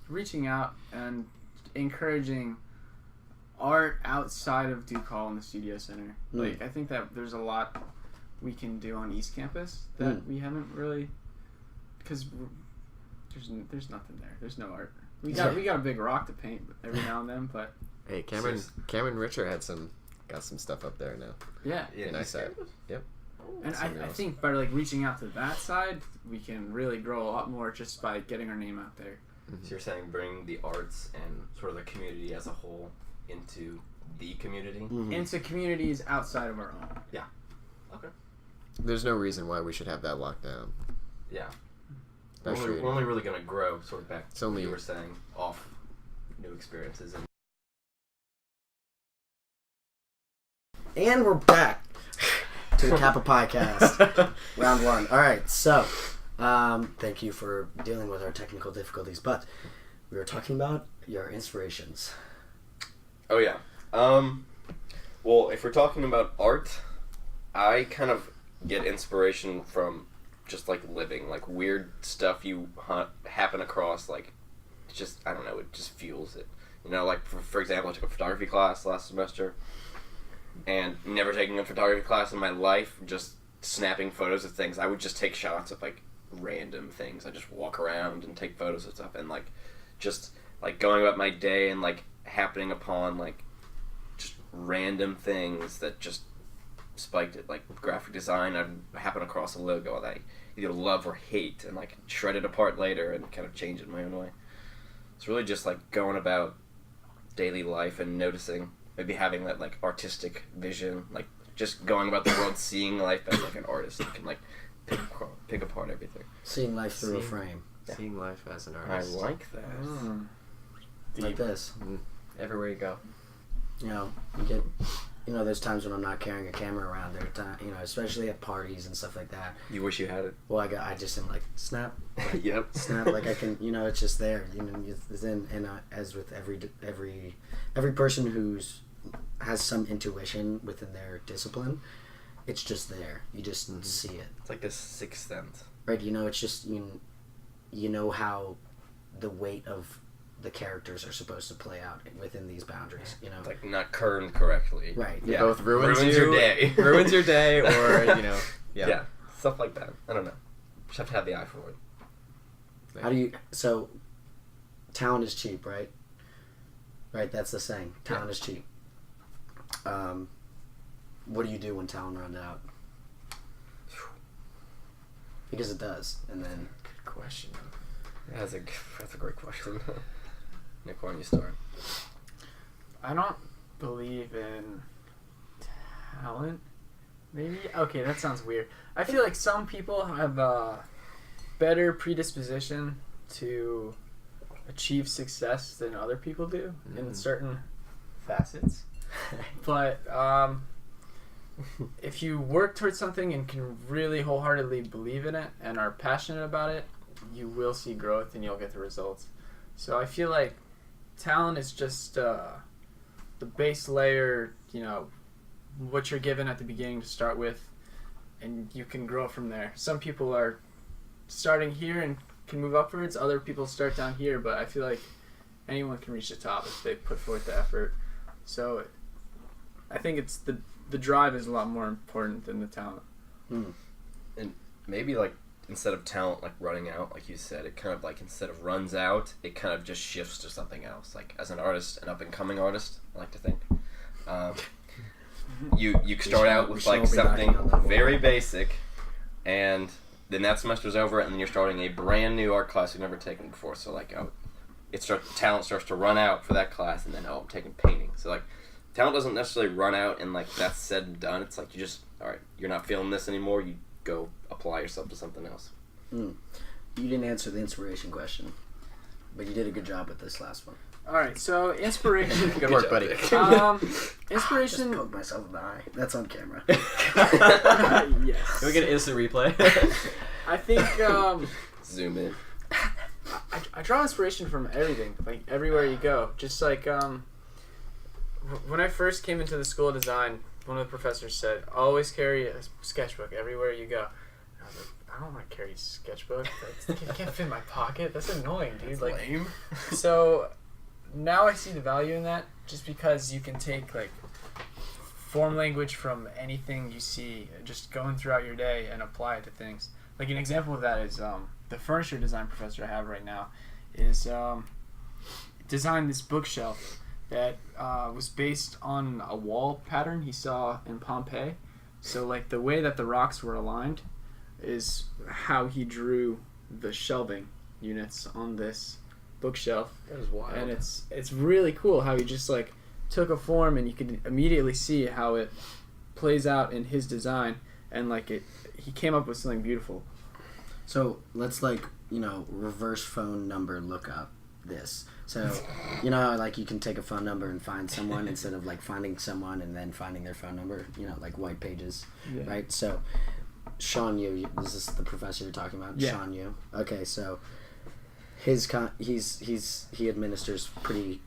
S2: reaching out and encouraging art outside of Duke Hall and the Studio Center. Like I think that there's a lot we can do on East Campus that we haven't really, because there's nothing there. There's no art. We got a big rock to paint every now and then, but
S3: Hey, Cameron Richer got some stuff up there now.
S2: yeah.
S3: And I said, yep.
S2: And
S3: Something
S2: I
S3: else.
S2: think by like reaching out to that side, we can really grow a lot more just by getting our name out there.
S4: So you're saying bring the arts and sort of the community as a whole into the community?
S1: Mhm.
S2: Into communities outside of our own.
S4: Yeah. Okay.
S3: There's no reason why we should have that locked down.
S4: Yeah. We're
S3: Especially,
S4: only really going to grow sort of back
S3: It's
S4: to what
S3: only-
S4: you were saying off new experiences.
S1: And we're back to the Kappa PiCast, round one. All right, so thank you for dealing with our technical difficulties, but we were talking about your inspirations.
S4: Oh yeah. Well, if we're talking about art, I kind of get inspiration from just like living, like weird stuff you happen across, like just I don't know, it just fuels it. Like for example, I took a photography class last semester, and never taking a photography class in my life, just snapping photos of things. I would just take shots of like random things. I just walk around and take photos of stuff, and like just like going about my day and like happening upon like just random things that just spiked it. Like graphic design, I'd happen across a logo that I either love or hate, and like shred it apart later and kind of change it in my own way. It's really just like going about daily life and noticing, maybe having that like artistic vision, like just going about the world, seeing life as like an artist. You can like pick apart everything.
S1: Seeing life through a frame.
S3: Seeing life as an
S4: I
S3: artist.
S4: like that.
S1: Like this.
S3: Everywhere you go.
S1: You get, there's times when I'm not carrying a camera around. There are times, especially at parties and stuff like that.
S4: You wish you had it.
S1: Well, I just am like, snap.
S4: Yep.
S1: Snap, like I can, it's just there. It's in, and as with every person who's has some intuition within their discipline, it's just there. You just see it.
S5: It's like this sixth sense.
S1: Right, it's just, you know how the weight of the characters are supposed to play out within these boundaries,
S5: It's like not kerned correctly.
S1: Right.
S3: It both ruins
S5: your day.
S3: ruins your day, or,
S5: Yeah, stuff like that. I don't know. Just have to have the eye for it.
S1: How do you... So, talent is cheap, right? Right, that's the saying. Talent is cheap. What do you do when talent runs out? Because it does, and then...
S5: Good question. That's a great question. Nick, why don't you start?
S2: I don't believe in talent. Maybe? Okay, that sounds weird. I feel like some people have a better predisposition to achieve success than other people do in certain facets. But if you work towards something and can really wholeheartedly believe in it and are passionate about it, you will see growth and you'll get the results. So I feel like talent is just the base layer, what you're given at the beginning to start with, and you can grow from there. Some people are starting here and can move upwards. Other people start down here, but I feel like anyone can reach the top if they put forth the effort. So I think it's the drive is a lot more important than the talent.
S5: And maybe like instead of talent like running out, like you said, it kind of like instead of runs out, it kind of just shifts to something else. Like as an artist, an up and coming artist, I like to think. You start out with like something very basic, and then that semester's over, and then you're starting a brand new art class you've never taken before. So like, talent starts to run out for that class, and then I'm taking painting. So like, talent doesn't necessarily run out, and like that's said and done. It's like you just you're not feeling this anymore. You go apply yourself to something else.
S1: You didn't answer the inspiration question, but you did a good job with this last one.
S2: All right, so inspiration.
S3: Good work, buddy.
S2: Inspiration.
S1: I just poked myself in the eye. That's on camera.
S2: Yes.
S3: Can we get an instant replay?
S2: I think
S5: Zoom in.
S2: I draw inspiration from everything, like everywhere you go. Just like when I first came into the School of Design, one of the professors said, "Always carry a sketchbook everywhere you go." And I was like, I don't want to carry a sketchbook. It can't fit in my pocket. That's annoying, dude.
S5: That's
S2: like,
S5: lame.
S2: So now I see the value in that, just because you can take like form language from anything you see, just going throughout your day and apply it to things. Like an example of that is the furniture design professor I have right now is designed this bookshelf that was based on a wall pattern he saw in Pompeii. So like the way that the rocks were aligned is how he drew the shelving units on this bookshelf.
S5: That is wild.
S2: And it's really cool how he just like took a form and you could immediately see how it plays out in his design, and like he came up with something beautiful.
S1: So let's reverse phone number look up this. So like you can take a phone number and find someone instead of like finding someone and then finding their phone number, like white pages, right? So Sean Yu, is this the professor you're talking about?
S2: Yeah.
S1: Sean Yu. Okay, so he administers pretty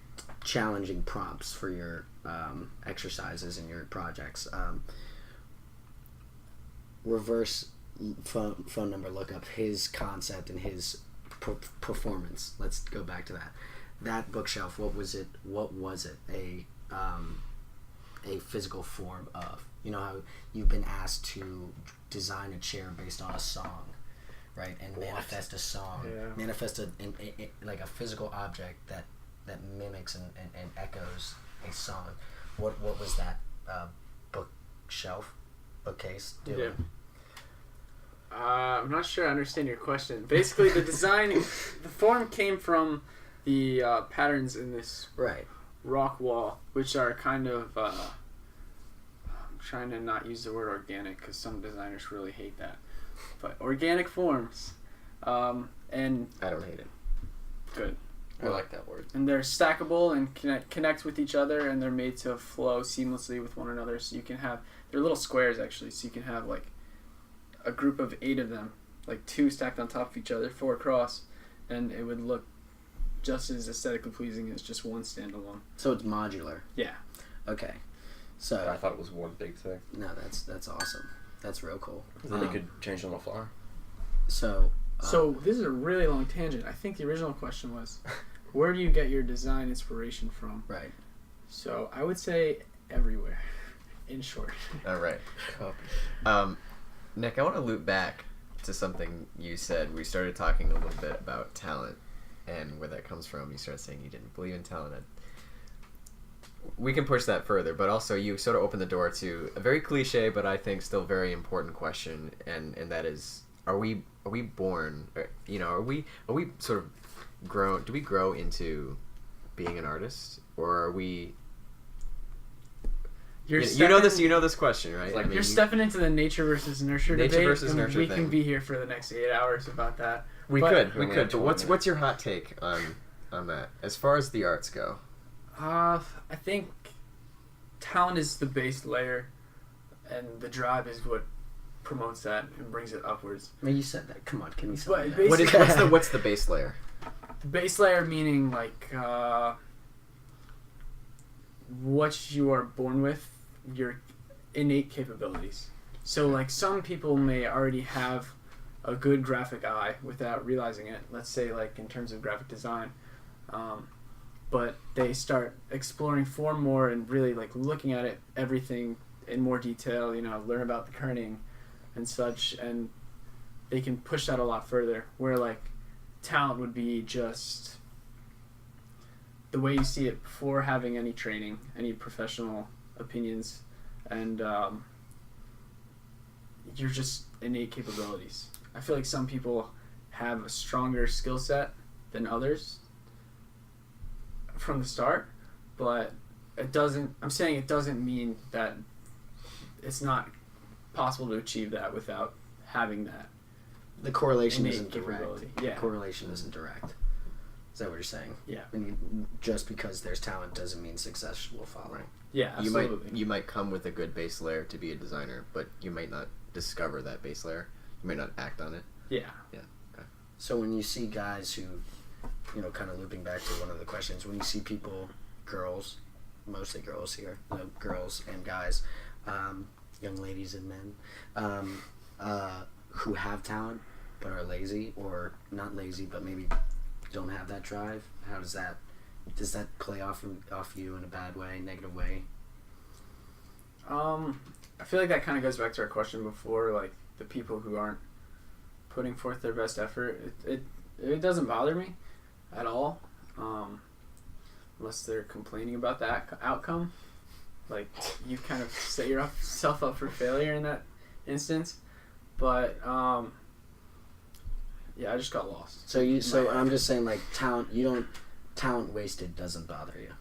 S1: challenging prompts for your exercises and your projects. Reverse phone number look up his concept and his performance. Let's go back to that bookshelf. What was it a physical form of? How you've been asked to design a chair based on a song, right? And manifest a song, manifest like a physical object that mimics and echoes a song. What was that bookcase doing?
S2: Yeah. I'm not sure I understand your question. Basically, the design, the form came from the patterns in this rock wall, which are kind of, I'm trying to not use the word organic because some designers really hate that, but organic forms. And
S3: I don't hate it.
S2: Good.
S5: I like that word.
S2: And they're stackable and connect with each other, and they're made to flow seamlessly with one another. So you can have, they're little squares actually, so you can have like a group of 8 of them, like 2 stacked on top of each other, 4 across, and it would look just as aesthetically pleasing as just one standalone.
S1: So it's modular.
S2: Yeah.
S1: Okay. So
S5: I thought it was one big thing.
S1: no, that's awesome. That's real cool.
S5: Then they could change on the fly.
S1: So
S2: So this is a really long tangent. I think the original question was, where do you get your design inspiration from?
S1: right.
S2: So I would say everywhere, in short.
S3: All right. Nick, I want to loop back to something you said. We started talking a little bit about talent and where that comes from. You started saying you didn't believe in talent. We can push that further, but also you sort of opened the door to a very cliche, but I think still very important question, and that is, are we born? Are we sort of grown? Do we grow into being an artist, or are we? You know this question, right?
S5: Like,
S2: You're stepping into the nature versus nurture debate.
S3: Versus nurture
S2: we
S3: thing.
S2: can be here for the next 8 hours about that.
S3: We
S2: But-
S3: could. But what's your hot take on that as far as the arts go?
S2: I think talent is the base layer, and the drive is what promotes that and brings it upwards.
S1: I mean, you said that. Come on, give me
S2: But
S1: something.
S2: basically-
S3: What's the base layer?
S2: The base layer meaning like what you are born with, your innate capabilities. So like some people may already have a good graphic eye without realizing it. Let's say like in terms of graphic design, but they start exploring form more and really like looking at it everything in more detail. Learn about the kerning and such, and they can push that a lot further. Where like talent would be just the way you see it before having any training, any professional opinions, and you're just innate capabilities. I feel like some people have a stronger skill set than others from the start, but it doesn't mean that it's not possible to achieve that without having that.
S1: The correlation
S2: innate
S1: isn't direct.
S2: capability. Yeah.
S1: The correlation isn't direct. Is that what you're saying?
S2: Yeah.
S1: Just because there's talent doesn't mean success will follow.
S3: Right.
S2: Yeah, absolutely.
S3: You might come with a good base layer to be a designer, but you might not discover that base layer. You might not act on it.
S2: Yeah.
S1: So when you see guys who, kind of looping back to one of the questions, when you see people, girls, mostly girls here, girls and guys, young ladies and men, who have talent but are lazy, or not lazy but maybe don't have that drive, how does that play off you in a bad way, negative way?
S2: I feel like that kind of goes back to our question before, like the people who aren't putting forth their best effort. It doesn't bother me at all, unless they're complaining about that outcome. Like you kind of set yourself up for failure in that instance. But yeah, I just got lost.
S1: So I'm just saying, like, talent wasted doesn't bother you.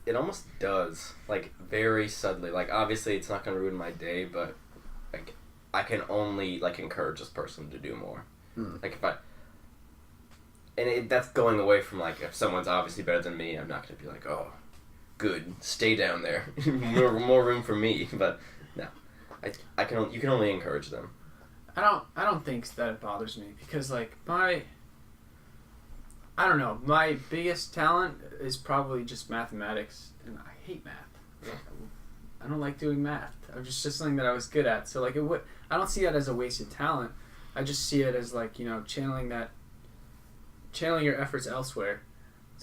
S5: It almost does, like very subtly. Like obviously it's not gonna ruin my day, but like I can only like encourage this person to do more. Like that's going away from like if someone's obviously better than me, I'm not gonna be like, oh, good, stay down there, more room for me. But no, you can only encourage them.
S2: I don't think that it bothers me because like my biggest talent is probably just mathematics, and I hate math. I don't like doing math. It was just something that I was good at. So like I don't see that as a wasted talent. I just see it as like, channeling your efforts elsewhere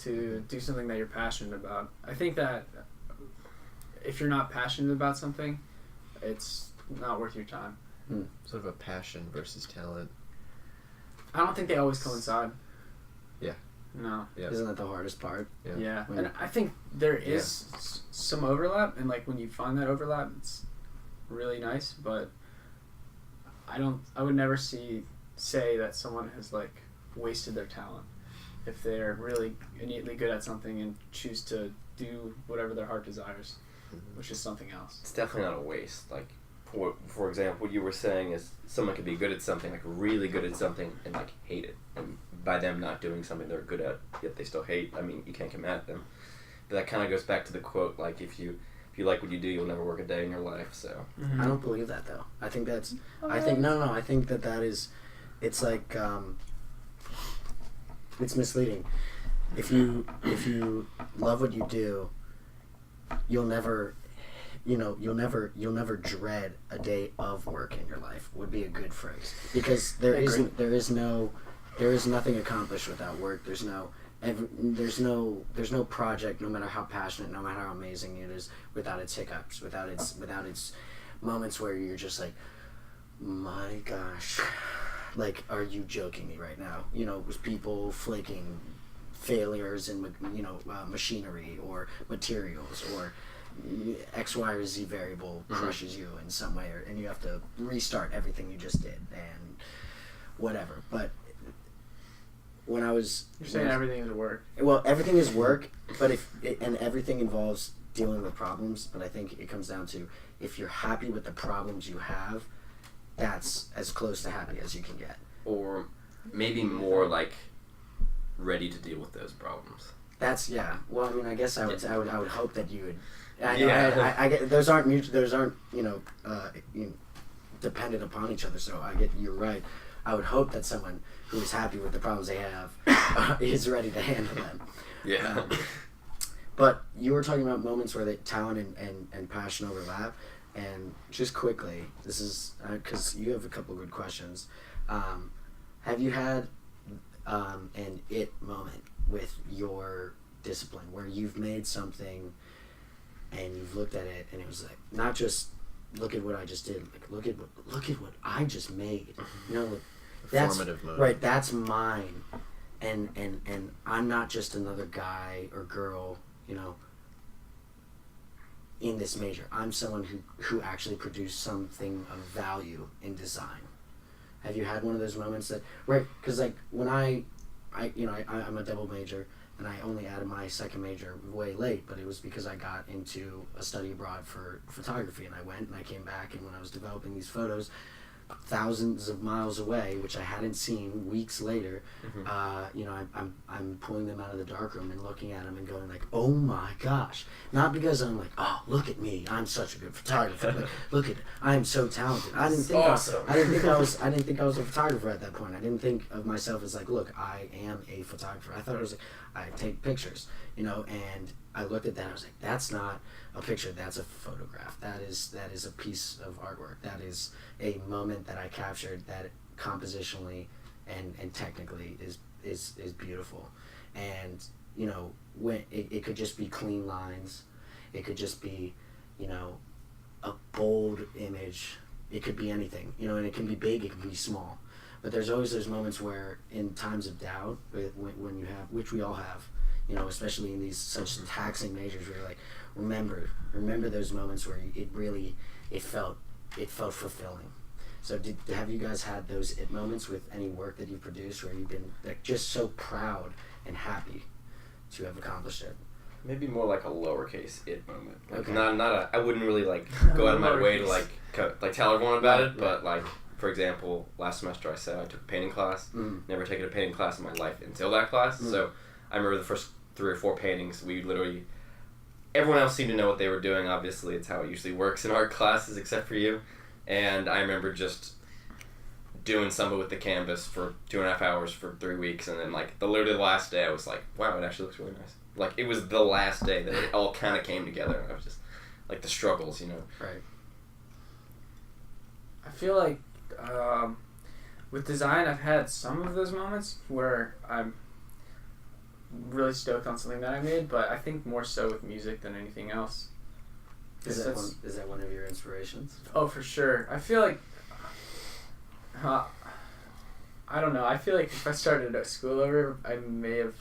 S2: to do something that you're passionate about. I think that if you're not passionate about something, it's not worth your time.
S3: Sort of a passion versus talent.
S2: I don't think they always coincide.
S3: Yeah.
S2: No.
S3: Yeah.
S1: Isn't that the hardest part?
S2: Yeah. And I think there is some overlap, and like when you find that overlap, it's really nice, but I would never say that someone has like wasted their talent if they're really innately good at something and choose to do whatever their heart desires, which is something else.
S5: It's definitely not a waste. Like for example, what you were saying is someone could be good at something, like really good at something, and like hate it, and by them not doing something they're good at, yet they still hate. I mean, you can't come at them. But that kind of goes back to the quote, like if you like what you do, you'll never work a day in your life. So
S1: I don't believe that though. I think that's. I think no. I think that is. It's like. It's misleading. If you love what you do, you'll never you'll never dread a day of work in your life would be a good phrase, because there is nothing accomplished without work. There's no project, no matter how passionate, no matter how amazing it is, without its hiccups, without its moments where you're just like, my gosh, like, are you joking me right now? With people flaking, failures in machinery or materials, or X, Y, or Z variable crushes you in some way, and you have to restart everything you just did and whatever. But when I was...
S2: You're saying everything is work.
S1: Well, everything is work, but and everything involves dealing with problems, but I think it comes down to, if you're happy with the problems you have, that's as close to happy as you can get.
S4: Or maybe more like ready to deal with those problems.
S1: That's, yeah. Well, I mean, I guess I would hope that you would. I get those aren't dependent upon each other. So you're right. I would hope that someone who is happy with the problems they have is ready to handle them.
S4: Yeah.
S1: But you were talking about moments where the talent and passion overlap, and just quickly, this is because you have a couple good questions. Have you had an it moment with your discipline where you've made something and you've looked at it and it was like, not just look at what I just did, like look at what I just made. That's
S3: formative moment.
S1: Right, that's mine, and I'm not just another guy or girl, in this major. I'm someone who actually produced something of value in design. Have you had one of those moments that, right, because like when I'm a double major, and I only added my second major way late, but it was because I got into a study abroad for photography, and I went and I came back, and when I was developing these photos thousands of miles away, which I hadn't seen weeks later, I'm pulling them out of the darkroom and looking at them and going like, oh my gosh. Not because I'm like, oh, look at me, I'm such a good photographer. Like, look at, I'm so talented. I didn't think I didn't think I was a photographer at that point. I didn't think of myself as like, look, I am a photographer. I thought it was like, I take pictures, and I looked at that and I was like, that's not a picture, that's a photograph. That is a piece of artwork. That is a moment that I captured that compositionally and technically is beautiful. And when it could just be clean lines, it could just be a bold image, it could be anything, and it can be big, it can be small, but there's always those moments where in times of doubt, when you have, which we all have, especially in these such taxing majors, where you're like, remember those moments where it felt fulfilling. So have you guys had those it moments with any work that you've produced where you've been like just so proud and happy to have accomplished it?
S5: Maybe more like a lowercase it moment. Like
S1: Okay.
S5: I wouldn't really like go out of my way to like tell everyone about it, but like, for example, last semester I said I took a painting class. Never taken a painting class in my life until that class. So I remember the first 3 or 4 paintings, everyone else seemed to know what they were doing. Obviously, it's how it usually works in art classes, except for you. And I remember just doing some with the canvas for 2.5 hours for 3 weeks, and then like literally the last day I was like, wow, it actually looks really nice. Like, it was the last day that it all kind of came together, and I was just like, the struggles,
S1: Right.
S2: I feel like with design, I've had some of those moments where I'm really stoked on something that I made, but I think more so with music than anything else.
S1: Is that one of your inspirations?
S2: Oh, for sure. I feel like I don't know. I feel like if I started at school over, I may have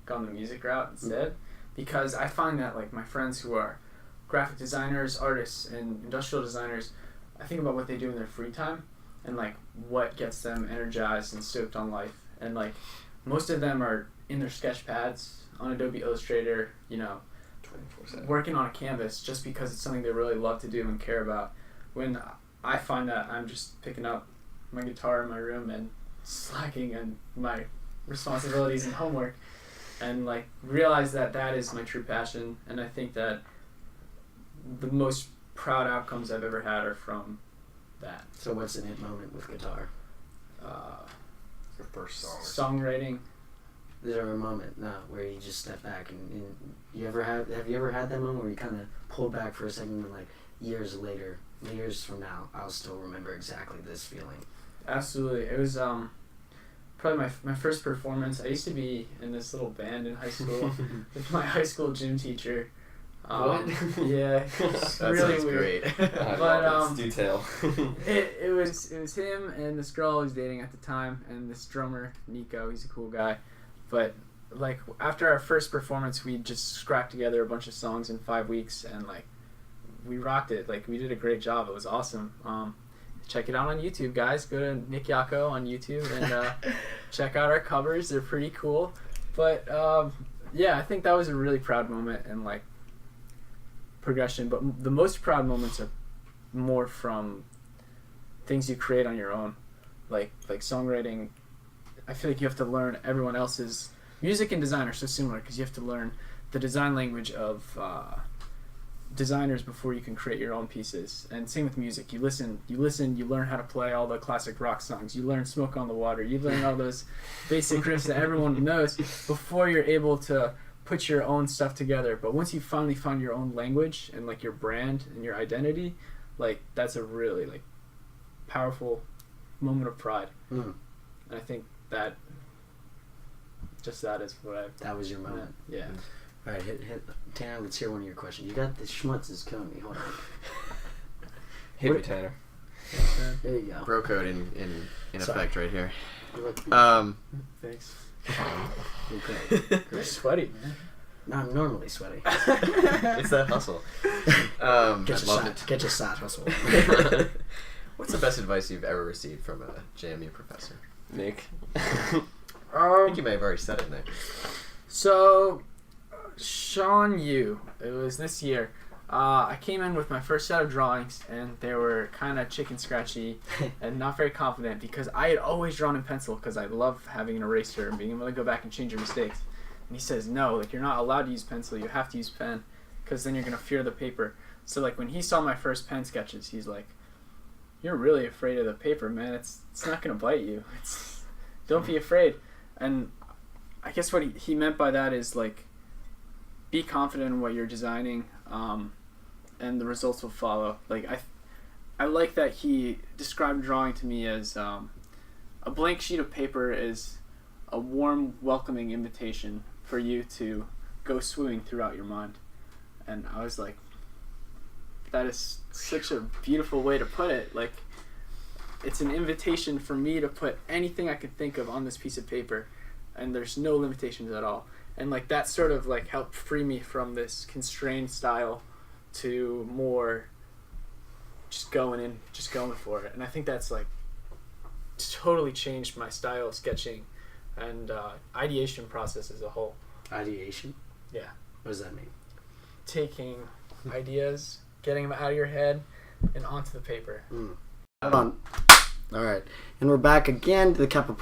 S2: gone the music route instead, because I find that like my friends who are graphic designers, artists, and industrial designers, I think about what they do in their free time and like what gets them energized and stoked on life, and like most of them are in their sketch pads on Adobe Illustrator,
S5: 24/7.
S2: working on a canvas just because it's something they really love to do and care about. When I find that I'm just picking up my guitar in my room and slacking on my responsibilities and homework, and like realize that is my true passion. And I think that the most proud outcomes I've ever had are from that.
S1: So what's an it moment with guitar?
S4: Your first song.
S2: Songwriting.
S1: Is there a moment where you just step back and have you ever had that moment where you kind of pulled back for a second and like, years later, years from now, I'll still remember exactly this feeling.
S2: Absolutely. It was probably my first performance. I used to be in this little band in high school with my high school gym teacher.
S1: What?
S2: Yeah, it's
S3: That
S2: really
S3: sounds
S2: weird.
S3: great.
S2: But
S5: do tell.
S2: it was him and this girl I was dating at the time, and this drummer Nico. He's a cool guy, but like after our first performance, we just scrapped together a bunch of songs in 5 weeks, and like we rocked it. Like we did a great job. It was awesome. Check it out on YouTube, guys. Go to Nick Iaco on YouTube and check out our covers. They're pretty cool. But yeah, I think that was a really proud moment and like progression. But the most proud moments are more from things you create on your own, like songwriting. I feel like you have to learn everyone else's music and design are so similar because you have to learn the design language of designers before you can create your own pieces. And same with music. You listen, you learn how to play all the classic rock songs. You learn Smoke on the Water. You learn all those basic riffs that everyone knows before you're able to put your own stuff together. But once you finally find your own language and like your brand and your identity, like that's a really like powerful moment of pride. And I think that just that is what I...
S1: That was your moment.
S2: Yeah.
S1: All right, hit Tanner. Let's hear one of your questions. You got the schmutz is killing me. Hold on.
S5: Hit me, Tanner.
S1: There you go.
S3: Bro code in effect right here.
S1: You look
S2: Thanks.
S1: okay.
S2: You're sweaty, man.
S1: No, I'm normally sweaty.
S3: It's that hustle.
S1: Get your side hustle.
S3: What's the best advice you've ever received from a JMU professor?
S5: Nick.
S3: I think you may have already said it, Nick.
S2: So, Sean Yu, it was this year. I came in with my first set of drawings, and they were kind of chicken scratchy and not very confident because I had always drawn in pencil because I love having an eraser and being able to go back and change your mistakes. And he says, no, like you're not allowed to use pencil, you have to use pen because then you're going to fear the paper. So like when he saw my first pen sketches, he's like, you're really afraid of the paper, man. It's not going to bite you. Don't be afraid. And I guess what he meant by that is like, be confident in what you're designing, and the results will follow. Like I like that he described drawing to me as a blank sheet of paper is a warm, welcoming invitation for you to go swimming throughout your mind. And I was like, that is such a beautiful way to put it. Like, it's an invitation for me to put anything I could think of on this piece of paper, and there's no limitations at all. And like that sort of like helped free me from this constrained style to more just going for it. And I think that's like totally changed my style of sketching and ideation process as a whole.
S1: Ideation?
S2: Yeah.
S1: What does that mean?
S2: Taking ideas, getting them out of your head and onto the paper.
S1: Hold on. All right. And we're back again to the Kappa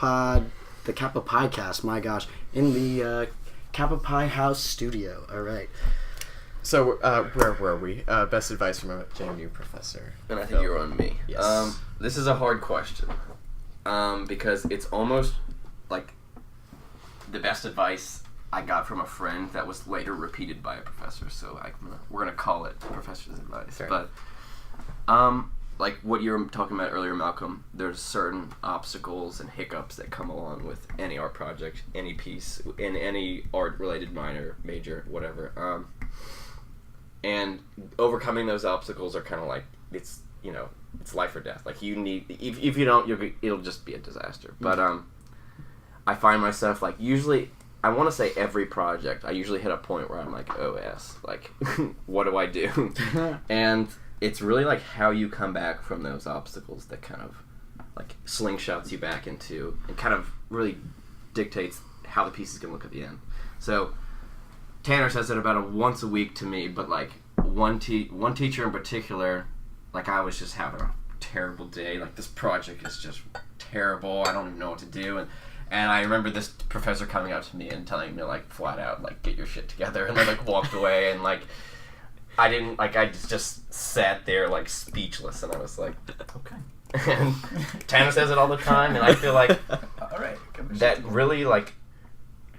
S1: PiCast, my gosh, in the Kappa Pi House studio. All right.
S3: So, where were we? Best advice from a JMU professor.
S5: And I think you're on me.
S3: Yes.
S5: This is a hard question because it's almost like the best advice I got from a friend that was later repeated by a professor. So we're gonna call it professor's advice.
S3: Fair.
S5: But like what you were talking about earlier, Malcolm, there's certain obstacles and hiccups that come along with any art project, any piece, in any art-related minor, major, whatever. And overcoming those obstacles are kind of like, it's life or death. Like you need, if you don't, it'll just be a disaster. But I find myself like usually, I want to say every project, I usually hit a point where I'm like, OS, like, what do I do? And it's really like how you come back from those obstacles that kind of like slingshots you back into and kind of really dictates how the piece is going to look at the end. So Tanner says it about once a week to me, but like one teacher in particular, like I was just having a terrible day. Like this project is just terrible. I don't even know what to do. And I remember this professor coming up to me and telling me like flat out, like, get your shit together, and then like walked away, and like I just sat there like speechless, and I was like, okay. And Tanner says it all the time, and I feel like
S2: All right.
S5: that really, like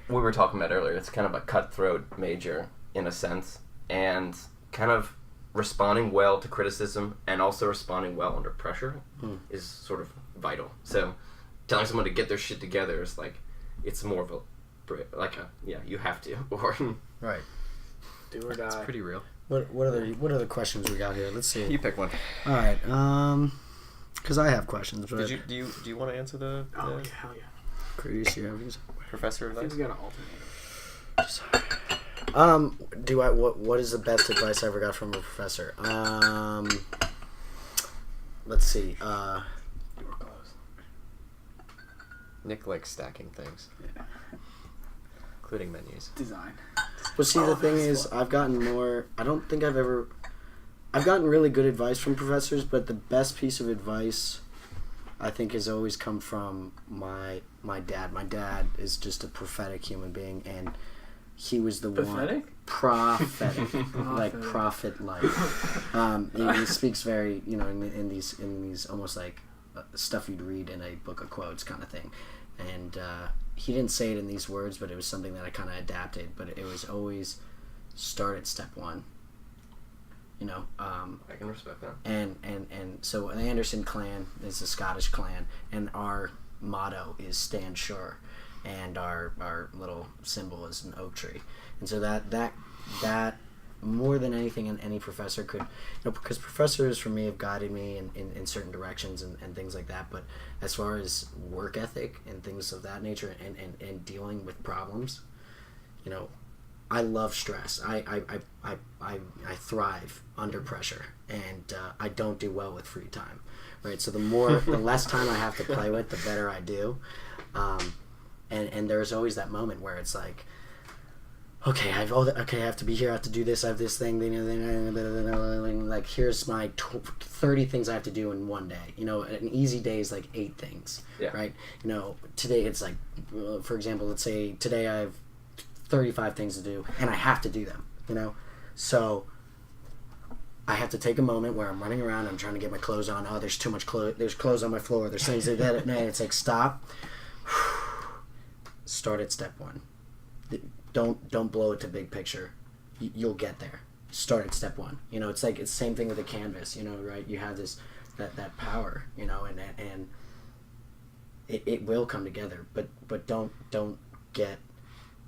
S5: we were talking about earlier, it's kind of a cutthroat major in a sense, and kind of responding well to criticism and also responding well under pressure is sort of vital. So telling someone to get their shit together is like, it's more of a, like a, yeah, you have to. Or
S1: Right.
S2: Do or die.
S3: It's pretty real.
S1: What other questions we got here? Let's see.
S3: You pick one.
S1: All right. Because I have questions. But
S3: Do you want to answer the
S2: Oh, yeah, hell yeah.
S1: Chris, you have these?
S3: professor
S2: I think
S3: advice?
S2: we got an alternator.
S1: What is the best advice I ever got from a professor? Let's see.
S2: You were close.
S3: Nick likes stacking things,
S2: Yeah.
S3: including menus.
S2: Design.
S1: But see, the thing is, I've gotten more. I don't think I've gotten really good advice from professors, but the best piece of advice, I think, has always come from my dad. My dad is just a prophetic human being, and he was the
S2: Pathetic?
S1: one. Prophetic, like prophet-like. He speaks very, in these almost like stuff you'd read in a book of quotes kind of thing, and he didn't say it in these words, but it was something that I kind of adapted. But it was always start at step one.
S5: I can respect that.
S1: And so the Anderson clan is a Scottish clan, and our motto is stand sure, and our little symbol is an oak tree. And so that more than anything, and any professor could, because professors for me have guided me in certain directions and things like that. But as far as work ethic and things of that nature, and dealing with problems, I love stress. I thrive under pressure, and I don't do well with free time, right? So the less time I have to play with, the better I do. And there's always that moment where it's like, okay, I have to be here, I have to do this, I have this thing, like here's my 30 things I have to do in one day. An easy day is like 8 things, right? Today it's like, for example, let's say today I have 35 things to do, and I have to do them, So I have to take a moment where I'm running around, I'm trying to get my clothes on. Oh, there's too much clothes. There's clothes on my floor. There's things like that. And it's like, stop. Start at step one. Don't blow it to big picture. You'll get there. Start at step one. It's like, it's the same thing with a canvas, right? You have this, that power, and it will come together, but don't get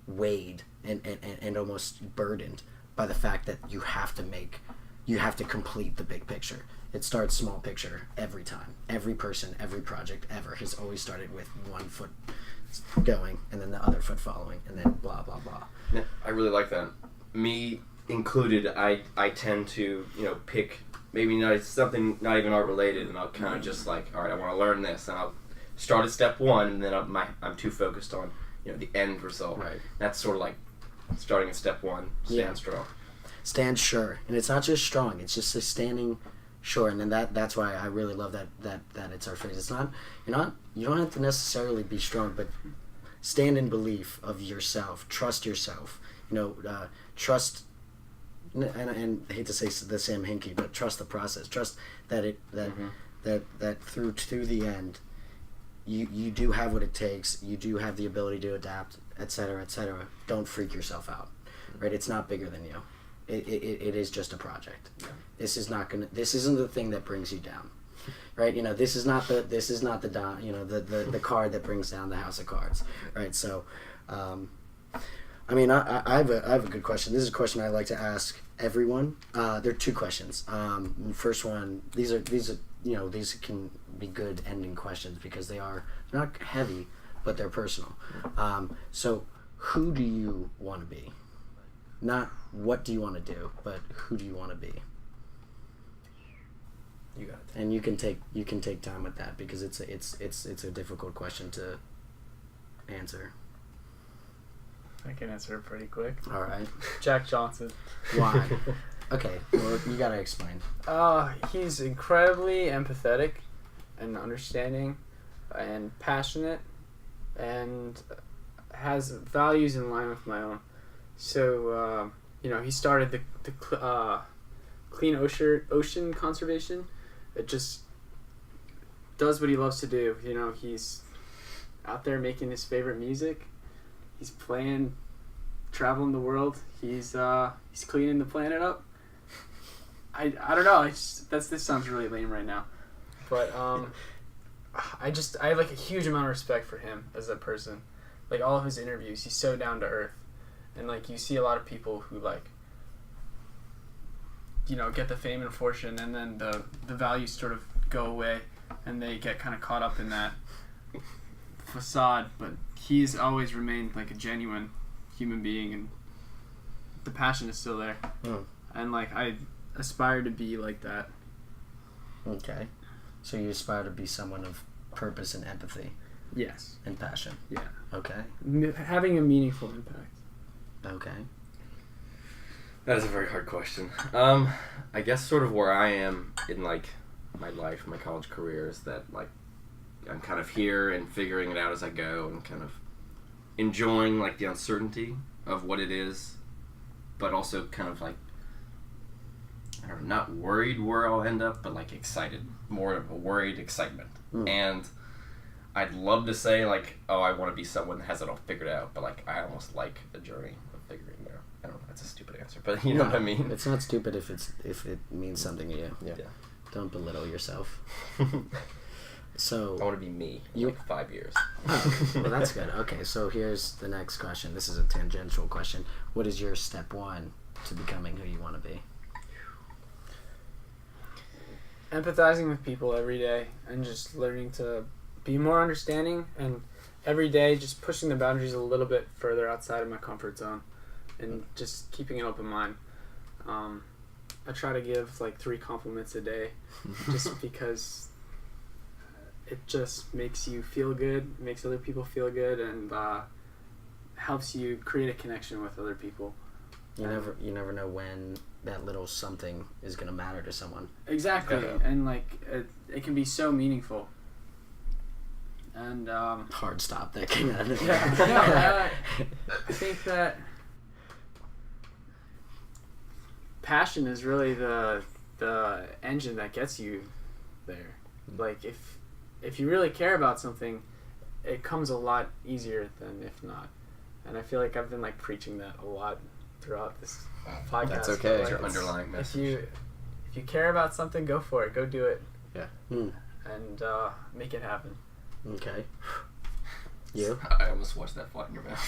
S1: weighed and almost burdened by the fact that you have to complete the big picture. It starts small picture every time. Every person, every project ever has always started with one foot going and then the other foot following, and then blah blah blah.
S5: Yeah, I really like that. Me included, I tend to pick maybe something not even art related, and I'll kind of just like, all right, I want to learn this, and I'll start at step one, and then I'm too focused on the end result.
S1: Right. That's
S5: sort of like starting at step one. Stand strong.
S1: Stand sure, and it's not just strong; it's just standing sure. And then that's why I really love that it's our phrase. It's not you don't have to necessarily be strong, but stand in belief of yourself. Trust yourself. Trust. And I hate to say the Sam Hinkie, but trust the process. Trust that that through the end, you do have what it takes. You do have the ability to adapt, etc., etc. Don't freak yourself out, right? It's not bigger than you. It is just a project.
S5: Yeah.
S1: This isn't the thing that brings you down, right? This is not the the card that brings down the house of cards, right? So, I have a good question. This is a question I like to ask everyone. There are 2 questions. First one, these can be good ending questions because they're not heavy, but they're personal. So who do you want to be? Not what do you want to do, but who do you want to be?
S3: You got it.
S1: And you can take time with that because it's a difficult question to answer.
S2: I can answer it pretty quick.
S1: All right.
S2: Jack Johnson.
S1: Why? Okay. Well, you gotta explain.
S2: He's incredibly empathetic and understanding and passionate and has values in line with my own. So, he started the Clean Ocean Conservation. It just does what he loves to do. He's out there making his favorite music. He's playing, traveling the world. He's cleaning the planet up. I don't know. This sounds really lame right now, but I have like a huge amount of respect for him as a person. Like all of his interviews, he's so down to earth, and like you see a lot of people who like, you know, get the fame and fortune, and then the values sort of go away, and they get kind of caught up in that facade. But he's always remained like a genuine human being, and the passion is still there. And like I aspire to be like that.
S1: Okay. So you aspire to be someone of purpose and empathy.
S2: Yes.
S1: And passion.
S2: Yeah.
S1: Okay.
S2: Having a meaningful impact.
S1: Okay.
S5: That is a very hard question. I guess sort of where I am in like my life, my college career is that like I'm kind of here and figuring it out as I go and kind of enjoying like the uncertainty of what it is, but also kind of like, I don't know, not worried where I'll end up, but like excited, more of a worried excitement. And I'd love to say like, oh, I want to be someone that has it all figured out, but like I almost like the journey of figuring it out. I don't know, that's a stupid answer, but you know what I mean.
S1: It's not stupid if it means something to you.
S3: Yeah.
S1: Don't belittle yourself. So
S5: I want to be me in like 5 years.
S1: Oh, well, that's good. Okay, so here's the next question. This is a tangential question. What is your step one to becoming who you want to be?
S2: Empathizing with people every day and just learning to be more understanding, and every day just pushing the boundaries a little bit further outside of my comfort zone and just keeping an open mind. I try to give like 3 compliments a day just because it just makes you feel good, makes other people feel good, and helps you create a connection with other people.
S1: You never know when that little something is going to matter to someone.
S2: Exactly. And like it can be so meaningful. And
S1: hard stop that came out of it.
S2: I think that passion is really the engine that gets you there. Like if you really care about something, it comes a lot easier than if not. And I feel like I've been like preaching that a lot throughout this podcast.
S3: That's okay.
S5: That's your underlying message.
S2: If you care about something, go for it. Go do it.
S3: Yeah.
S2: And make it happen.
S1: Okay. You?
S5: I almost watched that fly in your mouth.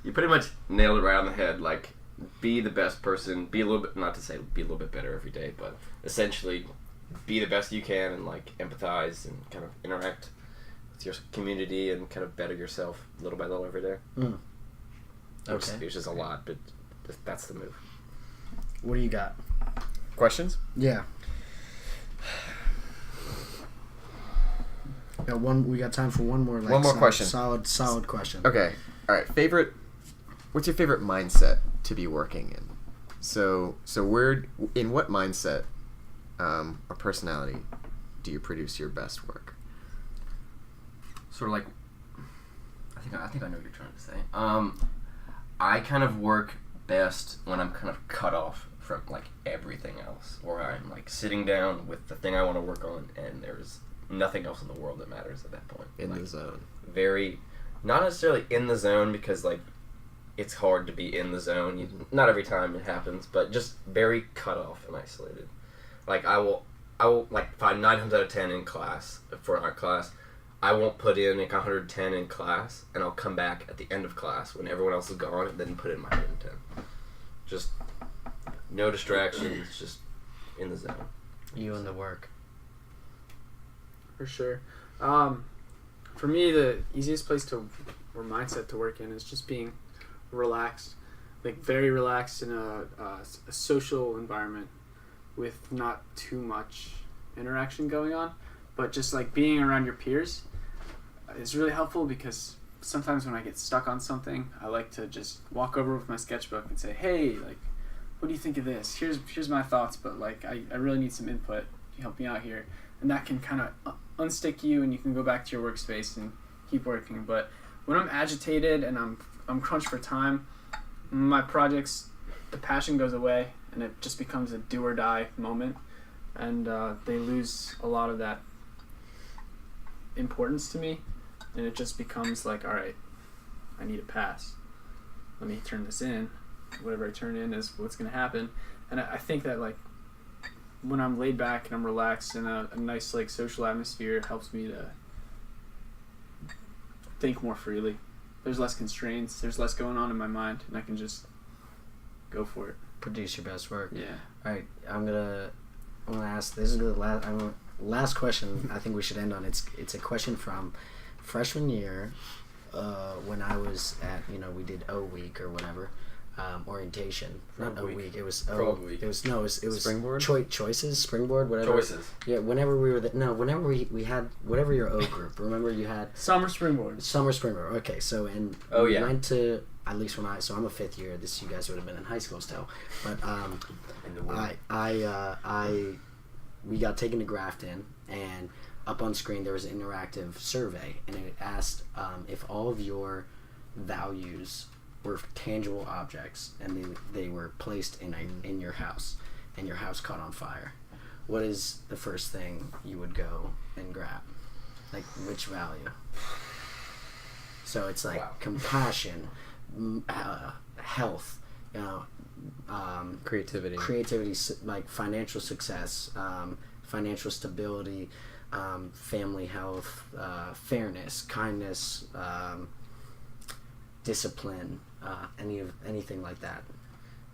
S5: You pretty much nailed it right on the head. Like, be the best person. Be a little bit, not to say be a little bit better every day, but essentially be the best you can and like empathize and kind of interact with your community and kind of better yourself little by little every day.
S1: Okay.
S5: Which is a lot, but that's the move.
S1: What do you got?
S3: Questions?
S1: Yeah. We got time for one more.
S3: One more question.
S1: Solid question.
S3: Okay. All right. What's your favorite mindset to be working in? So in what mindset or personality do you produce your best work?
S5: Sort of like, I think I know what you're trying to say. I kind of work best when I'm kind of cut off from like everything else, or I'm like sitting down with the thing I want to work on, and there's nothing else in the world that matters at that point.
S3: In
S5: like,
S3: the zone.
S5: Very, not necessarily in the zone, because like it's hard to be in the zone. Not every time it happens, but just very cut off and isolated. Like I will like if I'm 9 out of 10 in class for art class, I won't put in like 110 in class, and I'll come back at the end of class when everyone else is gone, and then put in my 110. Just no distractions, just in the zone.
S1: You and the work.
S2: For sure. For me, the easiest place or mindset to work in is just being relaxed, like very relaxed in a social environment with not too much interaction going on, but just like being around your peers is really helpful, because sometimes when I get stuck on something, I like to just walk over with my sketchbook and say, hey, like, what do you think of this? Here's my thoughts, but like I really need some input. Can you help me out here? And that can kind of unstick you, and you can go back to your workspace and keep working. But when I'm agitated and I'm crunched for time, my projects, the passion goes away, and it just becomes a do or die moment, and they lose a lot of that importance to me, and it just becomes like, all right, I need a pass. Let me turn this in whatever I turn in is what's gonna happen. And I think that like when I'm laid back and I'm relaxed in a nice like social atmosphere, it helps me to think more freely. There's less constraints. There's less going on in my mind, and I can just go for it.
S1: Produce your best work.
S2: Yeah.
S1: All right, I'm gonna ask. This is the last question. I think we should end on. It's a question from freshman year, when I was at we did O week or whatever, orientation. Not O week. It was
S3: Frog week.
S1: It was
S3: Springboard?
S1: choices, springboard, whatever.
S4: Choices.
S1: Yeah. Whenever we were whenever we had whatever your O group. Remember you had
S2: Summer springboard.
S1: summer springboard. Okay, so we went to. At least when I'm a fifth year. This you guys would have been in high school still, but we got taken to Grafton, and up on screen there was an interactive survey, and it asked if all of your values were tangible objects, and they were placed in your house, and your house caught on fire. What is the first thing you would go and grab? Like which value? So it's like compassion. Health,
S3: creativity,
S1: like financial success, financial stability, family health, fairness, kindness, discipline, anything like that.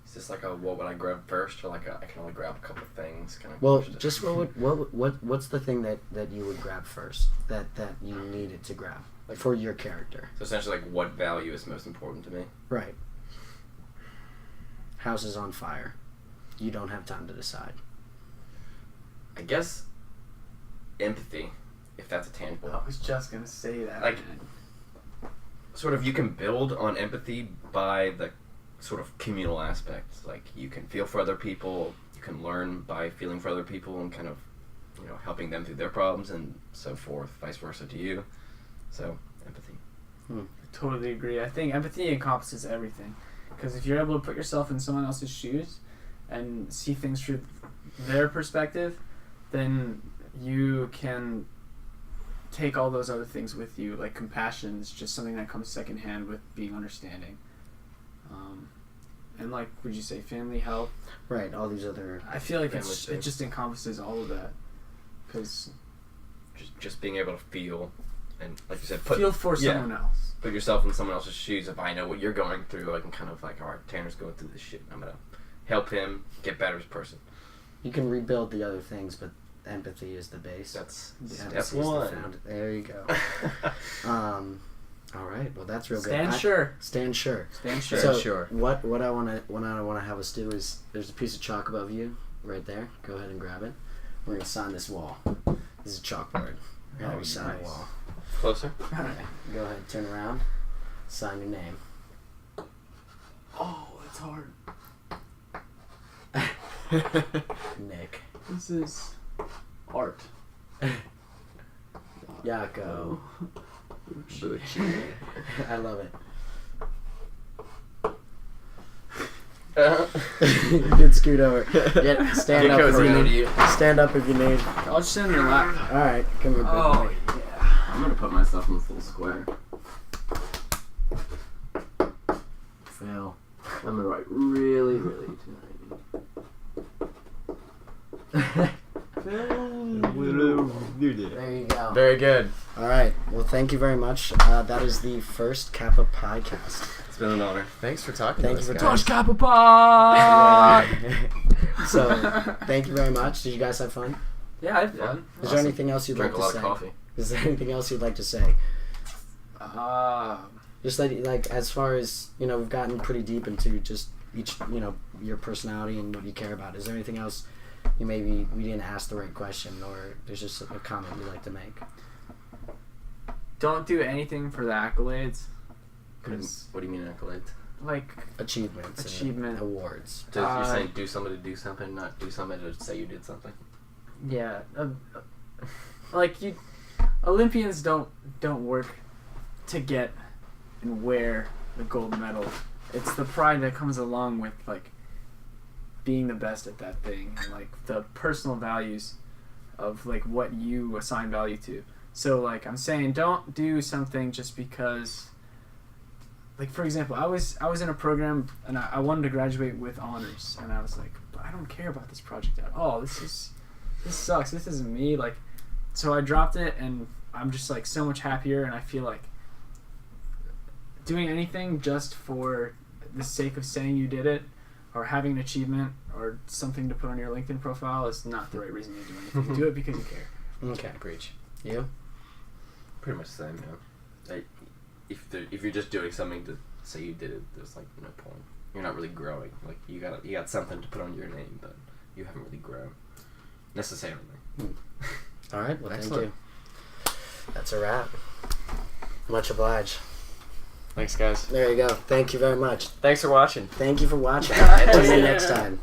S5: Is this like a what would I grab first, or like I can only grab a couple of things? Kind of
S1: Well, just what's the thing that you would grab first that you needed to grab for your character?
S5: So essentially, like what value is most important to me?
S1: Right. House is on fire. You don't have time to decide.
S5: I guess empathy, if that's a tangible.
S2: I was just gonna say that.
S5: Like, sort of, you can build on empathy by the sort of communal aspects. Like, you can feel for other people. You can learn by feeling for other people and kind of, helping them through their problems and so forth, vice versa to you. So, empathy.
S2: I totally agree. I think empathy encompasses everything. Because if you're able to put yourself in someone else's shoes and see things through their perspective, then you can take all those other things with you. Like compassion is just something that comes secondhand with being understanding. And like, would you say family, health?
S1: Right, all these other...
S2: I feel like it just encompasses all of that. Because...
S5: Just being able to feel and, like you said,
S2: feel for someone else.
S5: Put yourself in someone else's shoes. If I know what you're going through, I can kind of like, all right, Tanner's going through this shit. I'm going to help him get better as a person.
S1: You can rebuild the other things, but empathy is the base.
S5: That's
S1: Empathy
S5: step one.
S1: is the there you go. All right. Well, that's real good.
S2: Stand sure.
S1: Stand sure.
S2: Stand sure.
S1: So
S3: sure.
S1: What I want to have us do is there's a piece of chalk above you right there. Go ahead and grab it. We're gonna sign this wall. This is a chalkboard. We're gonna sign the wall.
S5: Closer.
S1: All right. Go ahead. Turn around. Sign your name.
S2: Oh, it's hard.
S1: Nick.
S2: This is art.
S1: Iaco. I love it. You can scoot over. Yeah, stand up if you need. Stand up if you need.
S2: I'll just sit in your lap.
S1: All right, come here.
S2: Oh,
S1: big boy.
S2: yeah.
S5: I'm going to put myself in the full square.
S1: Phil.
S5: I'm going to write really, really tonight.
S1: There you go.
S3: Very good.
S1: All right. Well, thank you very much. That is the first Kappa PiCast.
S5: It's been an honor.
S3: Thanks for talking
S1: Thank
S3: to
S1: you
S3: us,
S1: for
S3: guys.
S2: Kappa Pi!
S1: So, thank you very much. Did you guys have fun?
S2: Yeah, I had fun.
S1: Is there anything else you'd
S5: Drank
S1: like
S5: a
S1: to say?
S5: lot of coffee.
S1: Is there anything else you'd like to say? Just like as far as we've gotten pretty deep into just each your personality and what you care about. Is there anything else maybe we didn't ask the right question, or there's just a comment you'd like to make?
S2: Don't do anything for the accolades.
S5: What do you mean accolades?
S2: Like
S1: Achievements.
S2: Achievement.
S1: And awards.
S5: So you're saying do something to do something, not do something to say you did something?
S2: Yeah, like Olympians don't work to get and wear the gold medal. It's the pride that comes along with like being the best at that thing, and like the personal values of like what you assign value to. So like I'm saying, don't do something just because like for example, I was in a program and I wanted to graduate with honors, and I was like, but I don't care about this project at all. This sucks. This isn't me. Like, so I dropped it, and I'm just like so much happier, and I feel like doing anything just for the sake of saying you did it or having an achievement or something to put on your LinkedIn profile is not the right reason to do anything. Do it because you care.
S1: Okay.
S3: Preach.
S1: You?
S5: Pretty much the same, yeah. Like, if you're just doing something to say you did it, there's like no point. You're not really growing. Like you got something to put on your name, but you haven't really grown necessarily.
S1: All right. Well,
S3: Excellent.
S1: thank you. That's a wrap. Much obliged.
S3: Thanks, guys.
S1: There you go. Thank you very much.
S3: Thanks for watching.
S1: Thank you for watching. Tune in next time.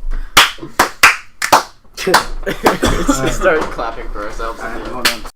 S3: Let's start clapping for ourselves.
S2: Hold on.